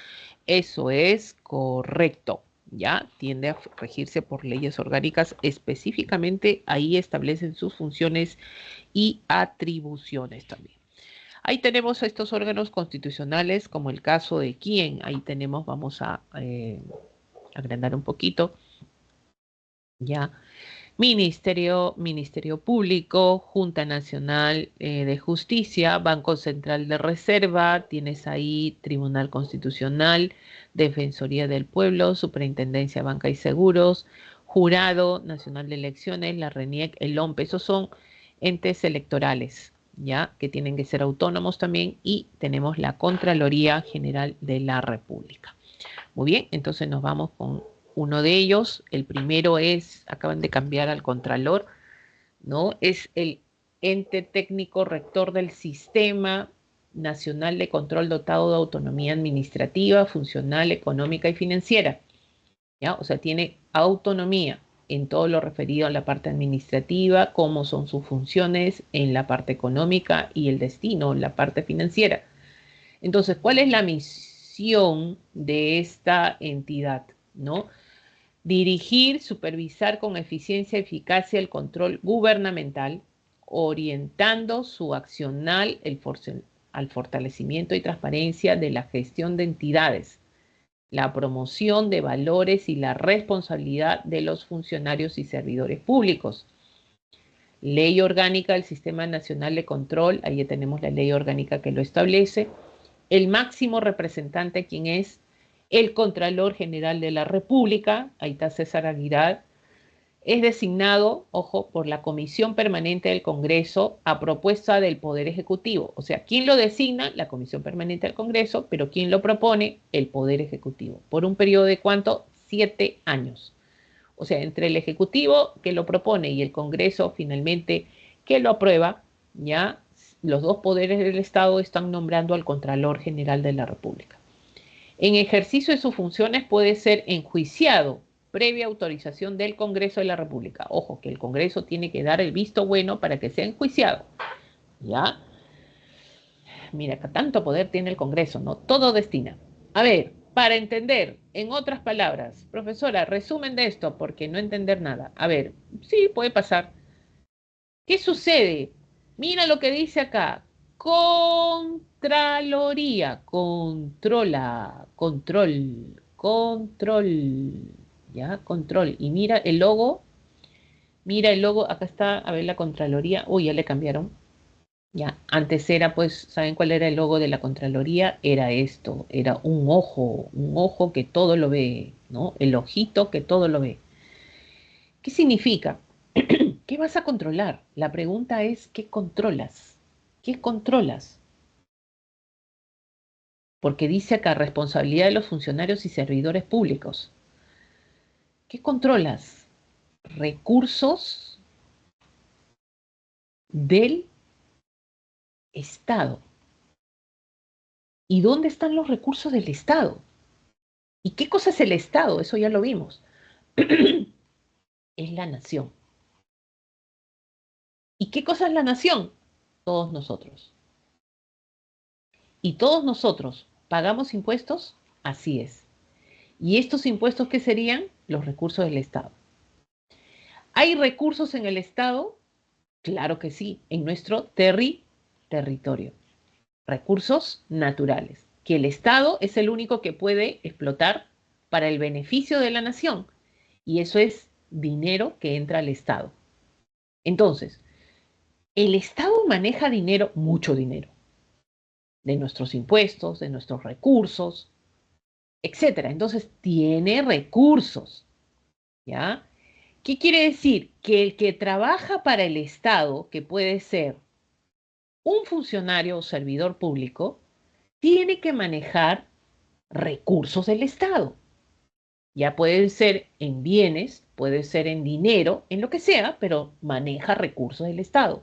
eso es correcto, ¿ya? Tiende a regirse por leyes orgánicas específicamente, ahí establecen sus funciones y atribuciones también. Ahí tenemos a estos órganos constitucionales, como el caso de quién, ahí tenemos, vamos a agrandar un poquito, ¿ya? Ministerio Público, Junta Nacional de Justicia, Banco Central de Reserva, tienes ahí Tribunal Constitucional, Defensoría del Pueblo, Superintendencia de Banca y Seguros, Jurado Nacional de Elecciones, la RENIEC, el OMPE, esos son entes electorales, ¿ya? Que tienen que ser autónomos también, y tenemos la Contraloría General de la República. Muy bien, entonces nos vamos con uno de ellos. El primero es, acaban de cambiar al Contralor, ¿no? Es el ente técnico rector del Sistema Nacional de Control dotado de autonomía administrativa, funcional, económica y financiera, ¿ya? O sea, tiene autonomía en todo lo referido a la parte administrativa, cómo son sus funciones en la parte económica y el destino en la parte financiera. Entonces, ¿cuál es la misión de esta entidad, no? Dirigir, supervisar con eficiencia y eficacia el control gubernamental, orientando su accional al fortalecimiento y transparencia de la gestión de entidades, la promoción de valores y la responsabilidad de los funcionarios y servidores públicos. Ley orgánica del Sistema Nacional de Control, ahí ya tenemos la ley orgánica que lo establece. El máximo representante, quien es el Contralor General de la República, ahí está César Aguilar, es designado, ojo, por la Comisión Permanente del Congreso a propuesta del Poder Ejecutivo. O sea, ¿quién lo designa? La Comisión Permanente del Congreso, pero ¿quién lo propone? El Poder Ejecutivo. ¿Por un periodo de cuánto? 7 años. O sea, entre el Ejecutivo que lo propone y el Congreso finalmente que lo aprueba, ya los dos poderes del Estado están nombrando al Contralor General de la República. En ejercicio de sus funciones puede ser enjuiciado previa autorización del Congreso de la República. Ojo, que el Congreso tiene que dar el visto bueno para que sea enjuiciado. ¿Ya? Mira, que tanto poder tiene el Congreso, ¿no? Todo destina. A ver, para entender, en otras palabras, profesora, resumen de esto, porque no entender nada. A ver, sí, puede pasar. ¿Qué sucede? Mira lo que dice acá. Contraloría, control, ya, control. Y mira el logo, acá está, a ver la Contraloría. Uy, ya le cambiaron. Ya, antes era, pues, ¿saben cuál era el logo de la Contraloría? Era esto, era un ojo que todo lo ve, ¿no? El ojito que todo lo ve. ¿Qué significa? ¿Qué vas a controlar? La pregunta es, ¿qué controlas? ¿Qué controlas? Porque dice acá, responsabilidad de los funcionarios y servidores públicos. ¿Qué controlas? Recursos del Estado. ¿Y dónde están los recursos del Estado? ¿Y qué cosa es el Estado? Eso ya lo vimos. Es la nación. ¿Y qué cosa es la nación? Todos nosotros. ¿Y todos nosotros pagamos impuestos? Así es. ¿Y estos impuestos qué serían? Los recursos del Estado. ¿Hay recursos en el Estado? Claro que sí, en nuestro territorio. Recursos naturales, que el Estado es el único que puede explotar para el beneficio de la nación. Y eso es dinero que entra al Estado. Entonces, el Estado maneja dinero, mucho dinero, de nuestros impuestos, de nuestros recursos, etcétera. Entonces, tiene recursos, ¿ya? ¿Qué quiere decir? Que el que trabaja para el Estado, que puede ser un funcionario o servidor público, tiene que manejar recursos del Estado. Ya puede ser en bienes, puede ser en dinero, en lo que sea, pero maneja recursos del Estado.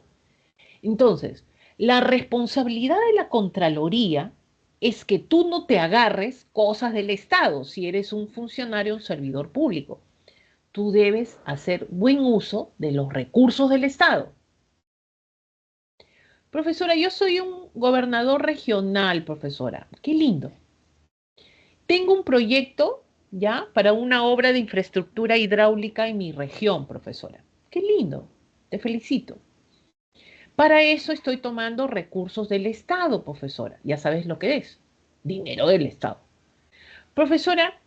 Entonces, la responsabilidad de la Contraloría es que tú no te agarres cosas del Estado si eres un funcionario o servidor público. Tú debes hacer buen uso de los recursos del Estado. Profesora, yo soy un gobernador regional, profesora. Qué lindo. Tengo un proyecto ya para una obra de infraestructura hidráulica en mi región, profesora. Qué lindo. Te felicito. Para eso estoy tomando recursos del Estado, profesora. Ya sabes lo que es. Dinero del Estado. Profesora,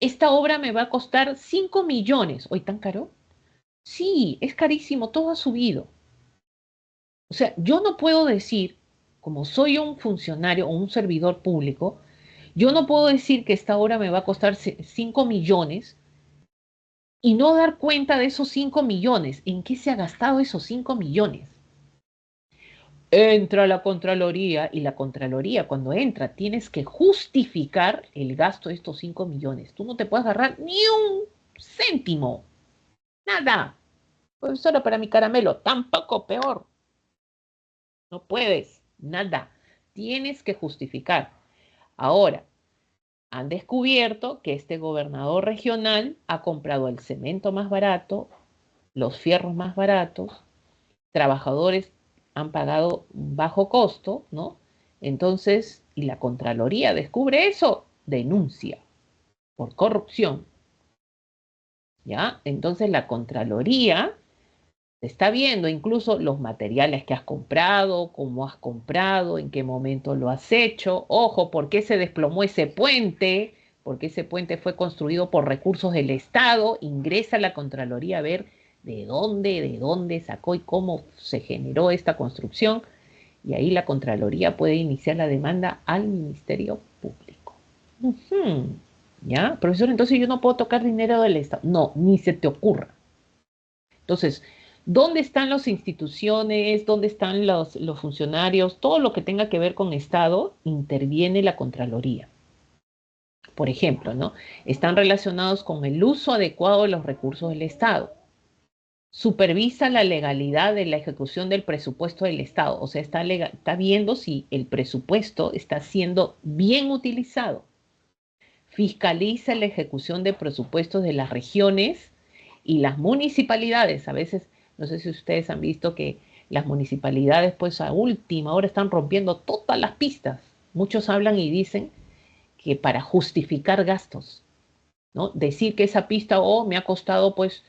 esta obra me va a costar 5 millones. ¿Hoy tan caro? Sí, es carísimo, todo ha subido. O sea, yo no puedo decir, como soy un funcionario o un servidor público, yo no puedo decir que esta obra me va a costar 5 millones y no dar cuenta de esos 5 millones. ¿En qué se ha gastado esos 5 millones? Entra la Contraloría y la Contraloría cuando entra tienes que justificar el gasto de estos 5 millones. Tú no te puedes agarrar ni un céntimo. Nada. Profesora, para mi caramelo, tampoco peor. No puedes, nada. Tienes que justificar. Ahora, han descubierto que este gobernador regional ha comprado el cemento más barato, los fierros más baratos, trabajadores han pagado bajo costo, ¿no? Entonces, y la Contraloría descubre eso, denuncia por corrupción. ¿ya? Entonces la Contraloría está viendo incluso los materiales que has comprado, cómo has comprado, en qué momento lo has hecho. Ojo, ¿por qué se desplomó ese puente? Porque ese puente fue construido por recursos del Estado. Ingresa la Contraloría a ver de dónde sacó y cómo se generó esta construcción. Y ahí la Contraloría puede iniciar la demanda al Ministerio Público. Ujú. ¿Ya? Profesor, entonces yo no puedo tocar dinero del Estado. No, ni se te ocurra. Entonces, ¿dónde están las instituciones? ¿Dónde están los funcionarios? Todo lo que tenga que ver con Estado, interviene la Contraloría. Por ejemplo, ¿no? Están relacionados con el uso adecuado de los recursos del Estado. Supervisa la legalidad de la ejecución del presupuesto del Estado. O sea, está viendo si el presupuesto está siendo bien utilizado. Fiscaliza la ejecución de presupuestos de las regiones y las municipalidades. A veces, no sé si ustedes han visto que las municipalidades, pues a última hora están rompiendo todas las pistas. Muchos hablan y dicen que para justificar gastos, ¿no? Decir que esa pista, me ha costado pues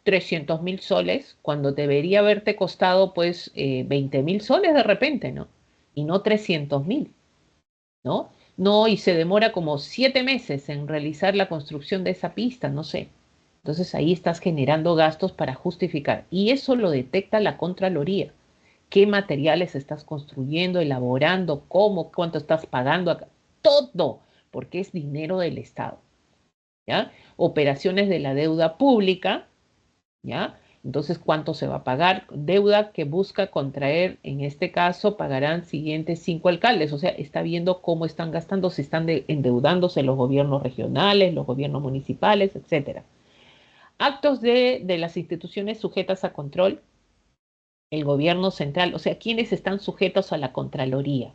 300.000 soles, cuando debería haberte costado pues 20.000 soles de repente, ¿no? Y no 300.000, ¿no? No, y se demora como 7 meses en realizar la construcción de esa pista, no sé. Entonces ahí estás generando gastos para justificar. Y eso lo detecta la Contraloría. ¿Qué materiales estás construyendo, elaborando, cómo, cuánto estás pagando acá? Todo, porque es dinero del Estado. ¿Ya? Operaciones de la deuda pública, ¿ya? Entonces, ¿cuánto se va a pagar? Deuda que busca contraer, en este caso, pagarán siguientes 5 alcaldes. O sea, está viendo cómo están gastando, si están endeudándose los gobiernos regionales, los gobiernos municipales, etcétera. Actos de las instituciones sujetas a control, el gobierno central, o sea, ¿quiénes están sujetos a la Contraloría?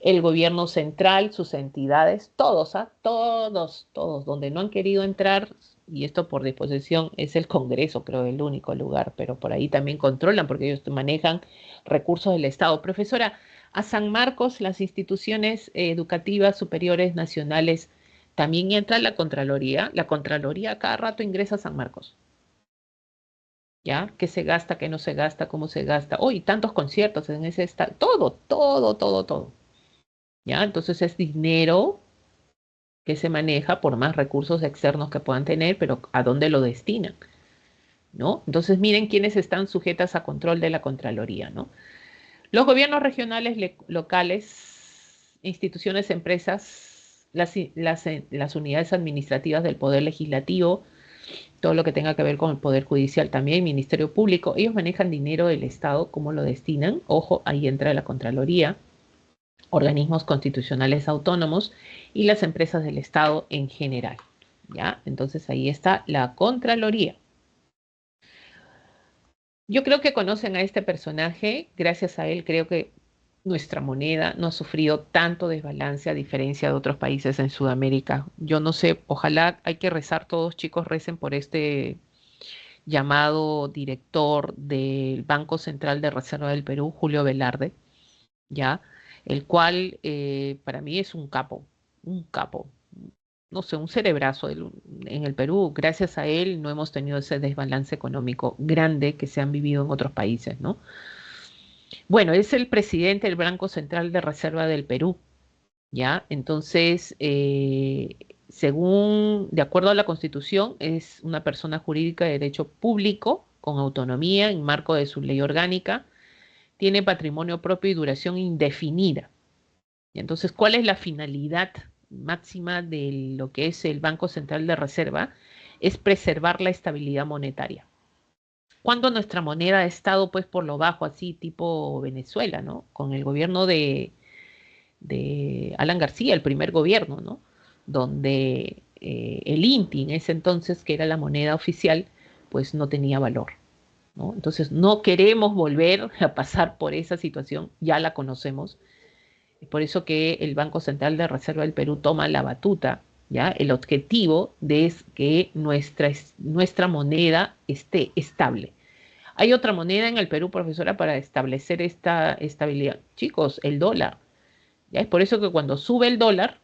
El gobierno central, sus entidades, todos, todos, donde no han querido entrar, y esto por disposición es el Congreso, creo, el único lugar, pero por ahí también controlan porque ellos manejan recursos del Estado. Profesora, a San Marcos, las instituciones educativas superiores nacionales, también entra la Contraloría cada rato ingresa a San Marcos. ¿Ya? ¿Qué se gasta, qué no se gasta, cómo se gasta? Hoy tantos conciertos en ese estado, todo. ¿Ya? Entonces es dinero que se maneja por más recursos externos que puedan tener, pero ¿a dónde lo destinan? ¿No? Entonces miren quiénes están sujetas a control de la Contraloría, ¿no? Los gobiernos regionales, locales, instituciones, empresas, las unidades administrativas del Poder Legislativo, todo lo que tenga que ver con el Poder Judicial también, Ministerio Público, ellos manejan dinero del Estado, ¿cómo lo destinan? Ojo, ahí entra la Contraloría, organismos constitucionales autónomos y las empresas del Estado en general. ¿Ya? Entonces ahí está la Contraloría. Yo creo que conocen a este personaje, gracias a él creo que nuestra moneda no ha sufrido tanto desbalance a diferencia de otros países en Sudamérica. Yo no sé, ojalá hay que rezar todos, chicos, recen por este llamado director del Banco Central de Reserva del Perú, Julio Velarde, ¿ya? El cual para mí es un capo, no sé, un cerebrazo en el Perú. Gracias a él no hemos tenido ese desbalance económico grande que se han vivido en otros países, ¿no? Bueno, es el presidente del Banco Central de Reserva del Perú, ¿ya? Entonces, de acuerdo a la Constitución, es una persona jurídica de derecho público con autonomía en marco de su ley orgánica, tiene patrimonio propio y duración indefinida. Y entonces, ¿cuál es la finalidad máxima de lo que es el Banco Central de Reserva? Es preservar la estabilidad monetaria. Cuando nuestra moneda ha estado pues por lo bajo, así tipo Venezuela, ¿no? Con el gobierno de Alan García, el primer gobierno, ¿no? Donde el INTI en ese entonces, que era la moneda oficial, pues no tenía valor, ¿no? Entonces no queremos volver a pasar por esa situación, ya la conocemos. Es por eso que el Banco Central de Reserva del Perú toma la batuta, ¿ya? El objetivo es que nuestra moneda esté estable. Hay otra moneda en el Perú, profesora, para establecer esta estabilidad. Chicos, el dólar. ¿Ya? Es por eso que cuando sube el dólar,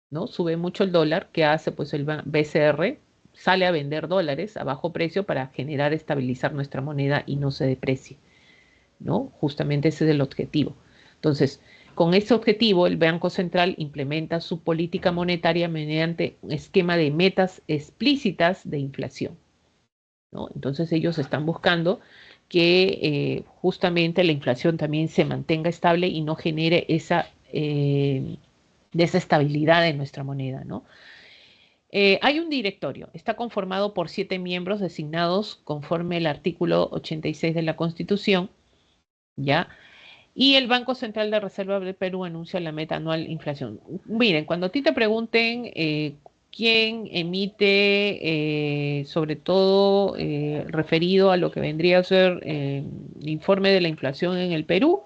¿no? Sube mucho el dólar, ¿qué hace pues el BCR? sale a vender dólares a bajo precio para generar, estabilizar nuestra moneda y no se deprecie, ¿no? Justamente ese es el objetivo. Entonces, con ese objetivo, el Banco Central implementa su política monetaria mediante un esquema de metas explícitas de inflación, ¿no? Entonces, ellos están buscando que justamente la inflación también se mantenga estable y no genere esa desestabilidad en nuestra moneda, ¿no? Hay un directorio, está conformado por 7 miembros designados conforme el artículo 86 de la Constitución, ¿ya? Y el Banco Central de Reserva del Perú anuncia la meta anual inflación. Miren, cuando a ti te pregunten quién emite, sobre todo referido a lo que vendría a ser el informe de la inflación en el Perú,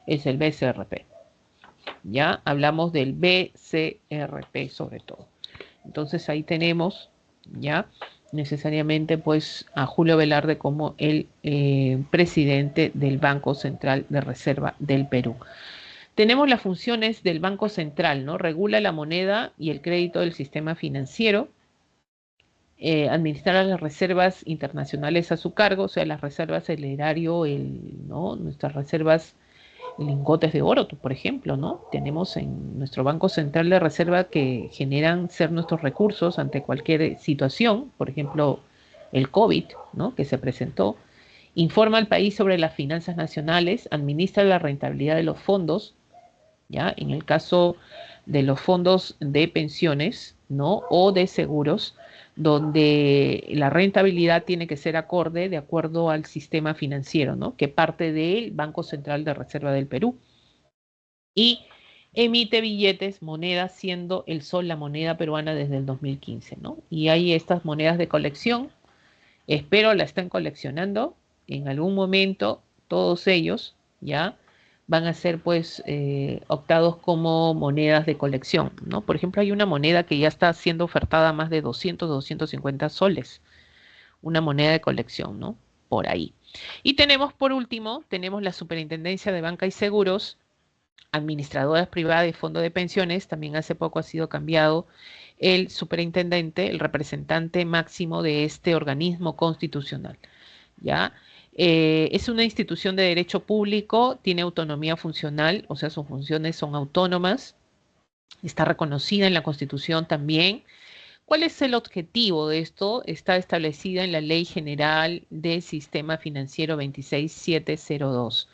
es el BCRP. Ya hablamos del BCRP sobre todo. Entonces ahí tenemos ya necesariamente pues a Julio Velarde como el presidente del Banco Central de Reserva del Perú. Tenemos las funciones del Banco Central, ¿no? Regula la moneda y el crédito del sistema financiero, administrar las reservas internacionales a su cargo, o sea, las reservas, el erario, ¿no? Nuestras reservas lingotes de oro, por ejemplo, ¿no? Tenemos en nuestro Banco Central de Reserva que generan ser nuestros recursos ante cualquier situación, por ejemplo, el COVID, ¿no? Que se presentó, informa al país sobre las finanzas nacionales, administra la rentabilidad de los fondos, ¿ya? En el caso de los fondos de pensiones, ¿no? O de seguros, donde la rentabilidad tiene que ser acorde de acuerdo al sistema financiero, ¿no? Que parte del Banco Central de Reserva del Perú. Y emite billetes, monedas, siendo el sol la moneda peruana desde el 2015, ¿no? Y hay estas monedas de colección, espero la estén coleccionando en algún momento, todos ellos, ¿ya? Van a ser pues optados como monedas de colección, ¿no? Por ejemplo, hay una moneda que ya está siendo ofertada a más de 200, 250 soles, una moneda de colección, ¿no? Por ahí. Y tenemos, por último, tenemos la Superintendencia de Banca y Seguros, administradoras privadas de fondos de pensiones, también hace poco ha sido cambiado el superintendente, el representante máximo de este organismo constitucional, ¿ya? Es una institución de derecho público, tiene autonomía funcional, o sea, sus funciones son autónomas, está reconocida en la Constitución también. ¿Cuál es el objetivo de esto? Está establecida en la Ley General del Sistema Financiero 26702.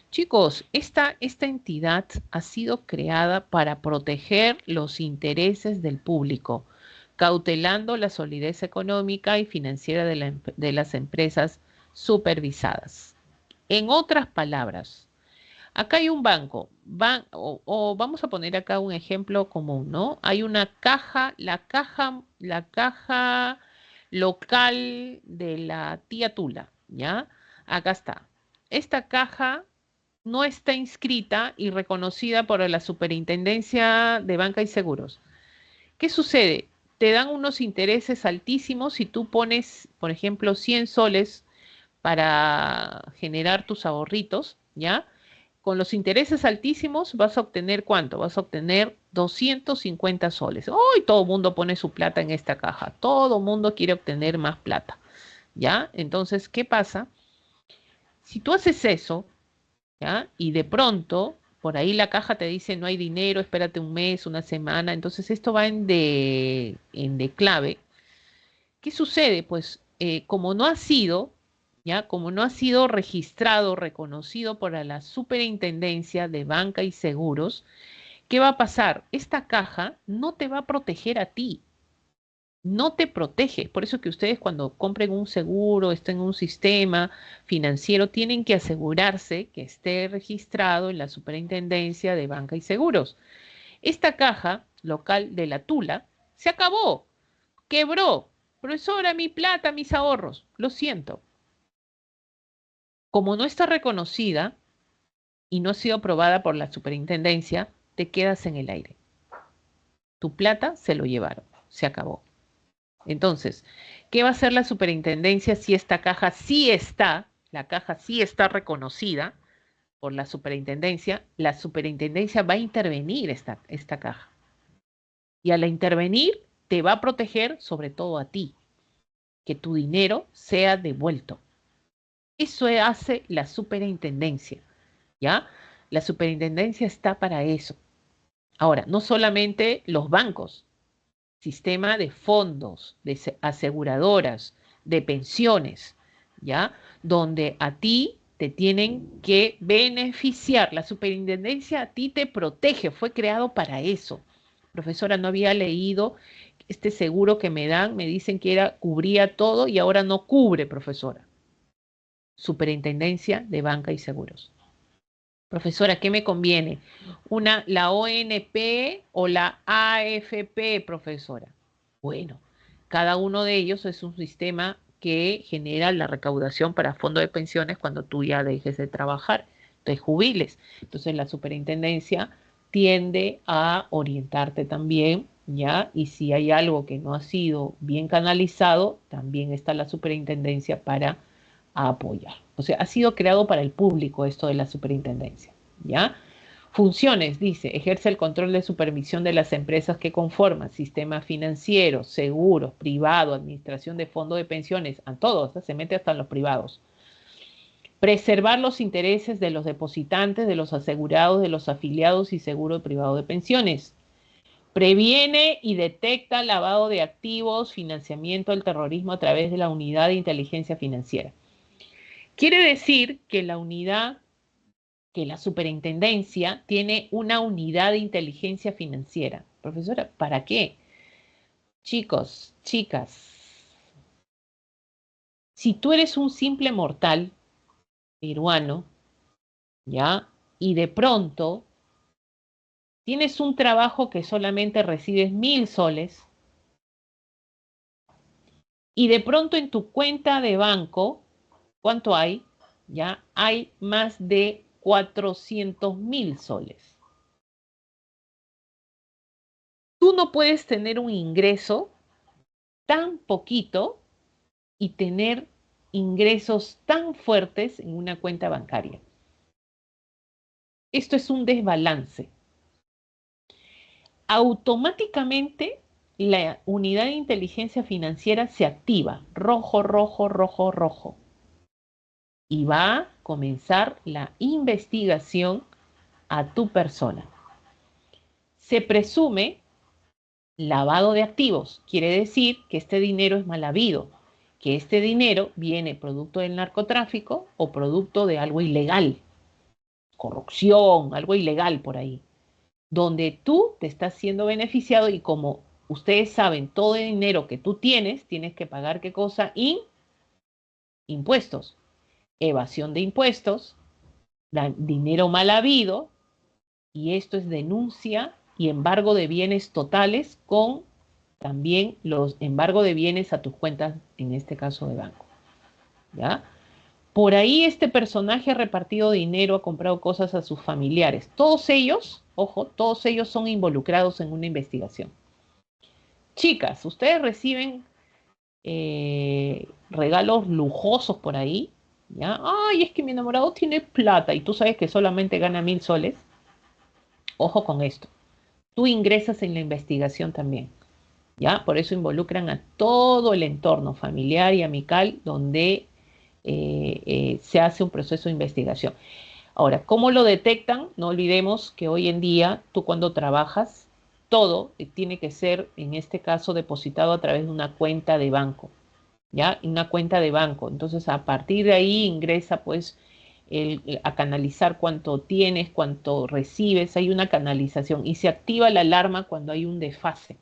Chicos, esta entidad ha sido creada para proteger los intereses del público, cautelando la solidez económica y financiera de las empresas supervisadas. En otras palabras, acá hay un banco, o vamos a poner acá un ejemplo común, ¿no? Hay una caja, la caja local de la tía Tula, ¿ya? Acá está. Esta caja no está inscrita y reconocida por la Superintendencia de Banca y Seguros. ¿Qué sucede? Te dan unos intereses altísimos si tú pones, por ejemplo, 100 soles para generar tus ahorritos, ¿ya? Con los intereses altísimos vas a obtener ¿cuánto? Vas a obtener 250 soles. Hoy todo el mundo pone su plata en esta caja. Todo el mundo quiere obtener más plata, ¿ya? Entonces, ¿qué pasa? Si tú haces eso, ¿ya? Y de pronto, por ahí la caja te dice no hay dinero, espérate un mes, una semana, entonces esto va en declave. ¿Qué sucede? Pues como no ha sido, ¿ya? Como no ha sido registrado, reconocido por la Superintendencia de Banca y Seguros, ¿qué va a pasar? Esta caja no te va a proteger a ti, no te protege. Por eso que ustedes cuando compren un seguro, estén en un sistema financiero, tienen que asegurarse que esté registrado en la Superintendencia de Banca y Seguros. Esta caja local de la Tula se acabó, quebró. Profesora, mi plata, mis ahorros. Lo siento. Como no está reconocida y no ha sido aprobada por la Superintendencia, te quedas en el aire. Tu plata se lo llevaron, se acabó. Entonces, ¿qué va a hacer la superintendencia si esta caja sí está, la caja sí está reconocida por la superintendencia? La superintendencia va a intervenir esta caja. Y al intervenir, te va a proteger sobre todo a ti. que tu dinero sea devuelto. Eso hace la superintendencia, ¿ya? La superintendencia está para eso. Ahora, no solamente los bancos, sistema de fondos, de aseguradoras, de pensiones, ¿ya? Donde a ti te tienen que beneficiar. La superintendencia a ti te protege, fue creado para eso. Profesora, no había leído este seguro que me dan, me dicen que cubría todo y ahora no cubre, profesora. Superintendencia de Banca y Seguros. Profesora, ¿qué me conviene? ¿La ONP o la AFP, profesora? Bueno, cada uno de ellos es un sistema que genera la recaudación para fondo de pensiones cuando tú ya dejes de trabajar, te jubiles. Entonces la superintendencia tiende a orientarte también, ¿ya? Y si hay algo que no ha sido bien canalizado, también está la superintendencia para apoyar. O sea, ha sido creado para el público esto de la superintendencia, ¿ya? Funciones, dice, ejerce el control de supervisión de las empresas que conforman sistemas financieros, seguros, privado, administración de fondos de pensiones, a todos, se mete hasta en los privados. Preservar los intereses de los depositantes, de los asegurados, de los afiliados y seguro privado de pensiones. Previene y detecta lavado de activos, financiamiento del terrorismo a través de la unidad de inteligencia financiera. Quiere decir que la superintendencia tiene una unidad de inteligencia financiera. Profesora, ¿para qué? Chicos, chicas, si tú eres un simple mortal peruano, ¿ya? Y de pronto tienes un trabajo que solamente recibes 1.000 soles y de pronto en tu cuenta de banco, ¿cuánto hay? Ya hay más de 400.000 soles. Tú no puedes tener un ingreso tan poquito y tener ingresos tan fuertes en una cuenta bancaria. Esto es un desbalance. Automáticamente la unidad de inteligencia financiera se activa, rojo, rojo, rojo, rojo. Y va a comenzar la investigación a tu persona. Se presume lavado de activos, quiere decir que este dinero es mal habido, que este dinero viene producto del narcotráfico o producto de algo ilegal, corrupción, algo ilegal por ahí, donde tú te estás siendo beneficiado y como ustedes saben, todo el dinero que tú tienes que pagar qué cosa, impuestos, evasión de impuestos, dinero mal habido, y esto es denuncia y embargo de bienes totales con también los embargo de bienes a tus cuentas, en este caso de banco, ¿ya? Por ahí este personaje ha repartido dinero, ha comprado cosas a sus familiares. Todos ellos, ojo, todos ellos son involucrados en una investigación. Chicas, ustedes reciben regalos lujosos por ahí, ¿ya? Ay, es que mi enamorado tiene plata y tú sabes que solamente gana 1.000 soles. Ojo con esto. Tú ingresas en la investigación también, ¿ya? Por eso involucran a todo el entorno familiar y amical donde se hace un proceso de investigación. Ahora, ¿cómo lo detectan? No olvidemos que hoy en día tú cuando trabajas, todo tiene que ser, en este caso, depositado a través de una cuenta de banco, ¿ya? Una cuenta de banco. Entonces, a partir de ahí ingresa, pues, a canalizar cuánto tienes, cuánto recibes, hay una canalización y se activa la alarma cuando hay un desfase,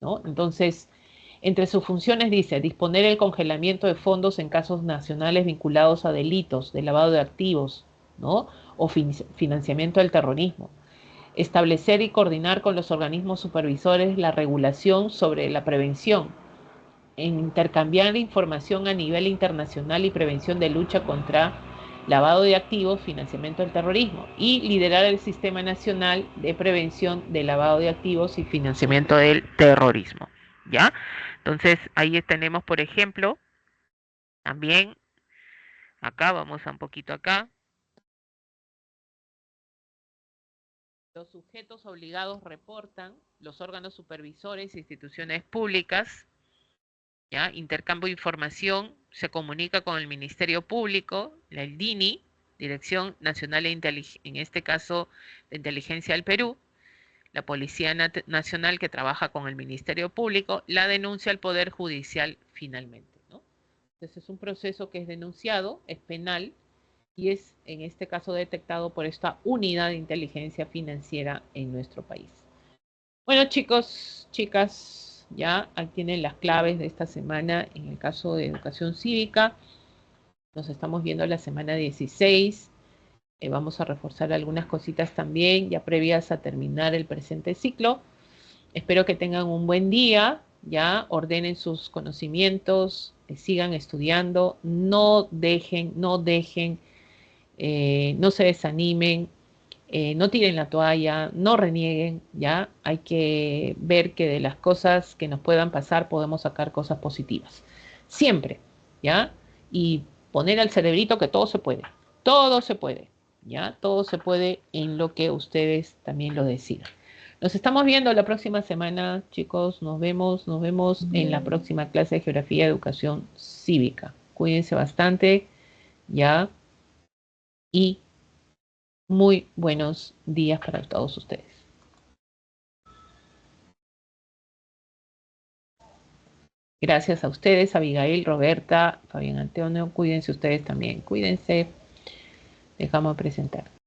¿no? Entonces, entre sus funciones dice disponer el congelamiento de fondos en casos nacionales vinculados a delitos de lavado de activos, ¿no? O financiamiento del terrorismo. Establecer y coordinar con los organismos supervisores la regulación sobre la prevención. Intercambiar información a nivel internacional y prevención de lucha contra lavado de activos, financiamiento del terrorismo y liderar el Sistema Nacional de Prevención de Lavado de Activos y Financiamiento del Terrorismo. ¿Ya? Entonces, ahí tenemos, por ejemplo, también, acá, vamos a un poquito acá, los sujetos obligados reportan, los órganos supervisores, instituciones públicas, ¿ya? Intercambio de información, se comunica con el Ministerio Público, el DINI, Dirección Nacional en este caso de Inteligencia del Perú, la Policía Nacional que trabaja con el Ministerio Público, la denuncia al Poder Judicial finalmente, ¿no? Entonces es un proceso que es denunciado, es penal y es en este caso detectado por esta unidad de inteligencia financiera en nuestro país. Bueno, chicos, chicas, ya ahí tienen las claves de esta semana en el caso de educación cívica. Nos estamos viendo la semana 16. Vamos a reforzar algunas cositas también, ya previas a terminar el presente ciclo. Espero que tengan un buen día, ya ordenen sus conocimientos, sigan estudiando, no dejen, no se desanimen, no tiren la toalla, no renieguen, ¿ya? Hay que ver que de las cosas que nos puedan pasar podemos sacar cosas positivas. Siempre, ¿ya? Y poner al cerebrito que todo se puede, ¿ya? Todo se puede en lo que ustedes también lo decidan. Nos estamos viendo la próxima semana, chicos. Nos vemos en la próxima clase de Geografía y Educación Cívica. Cuídense bastante, ¿ya? Y muy buenos días para todos ustedes. Gracias a ustedes, Abigail, Roberta, Fabián Antonio. Cuídense ustedes también. Cuídense. Dejamos de presentar.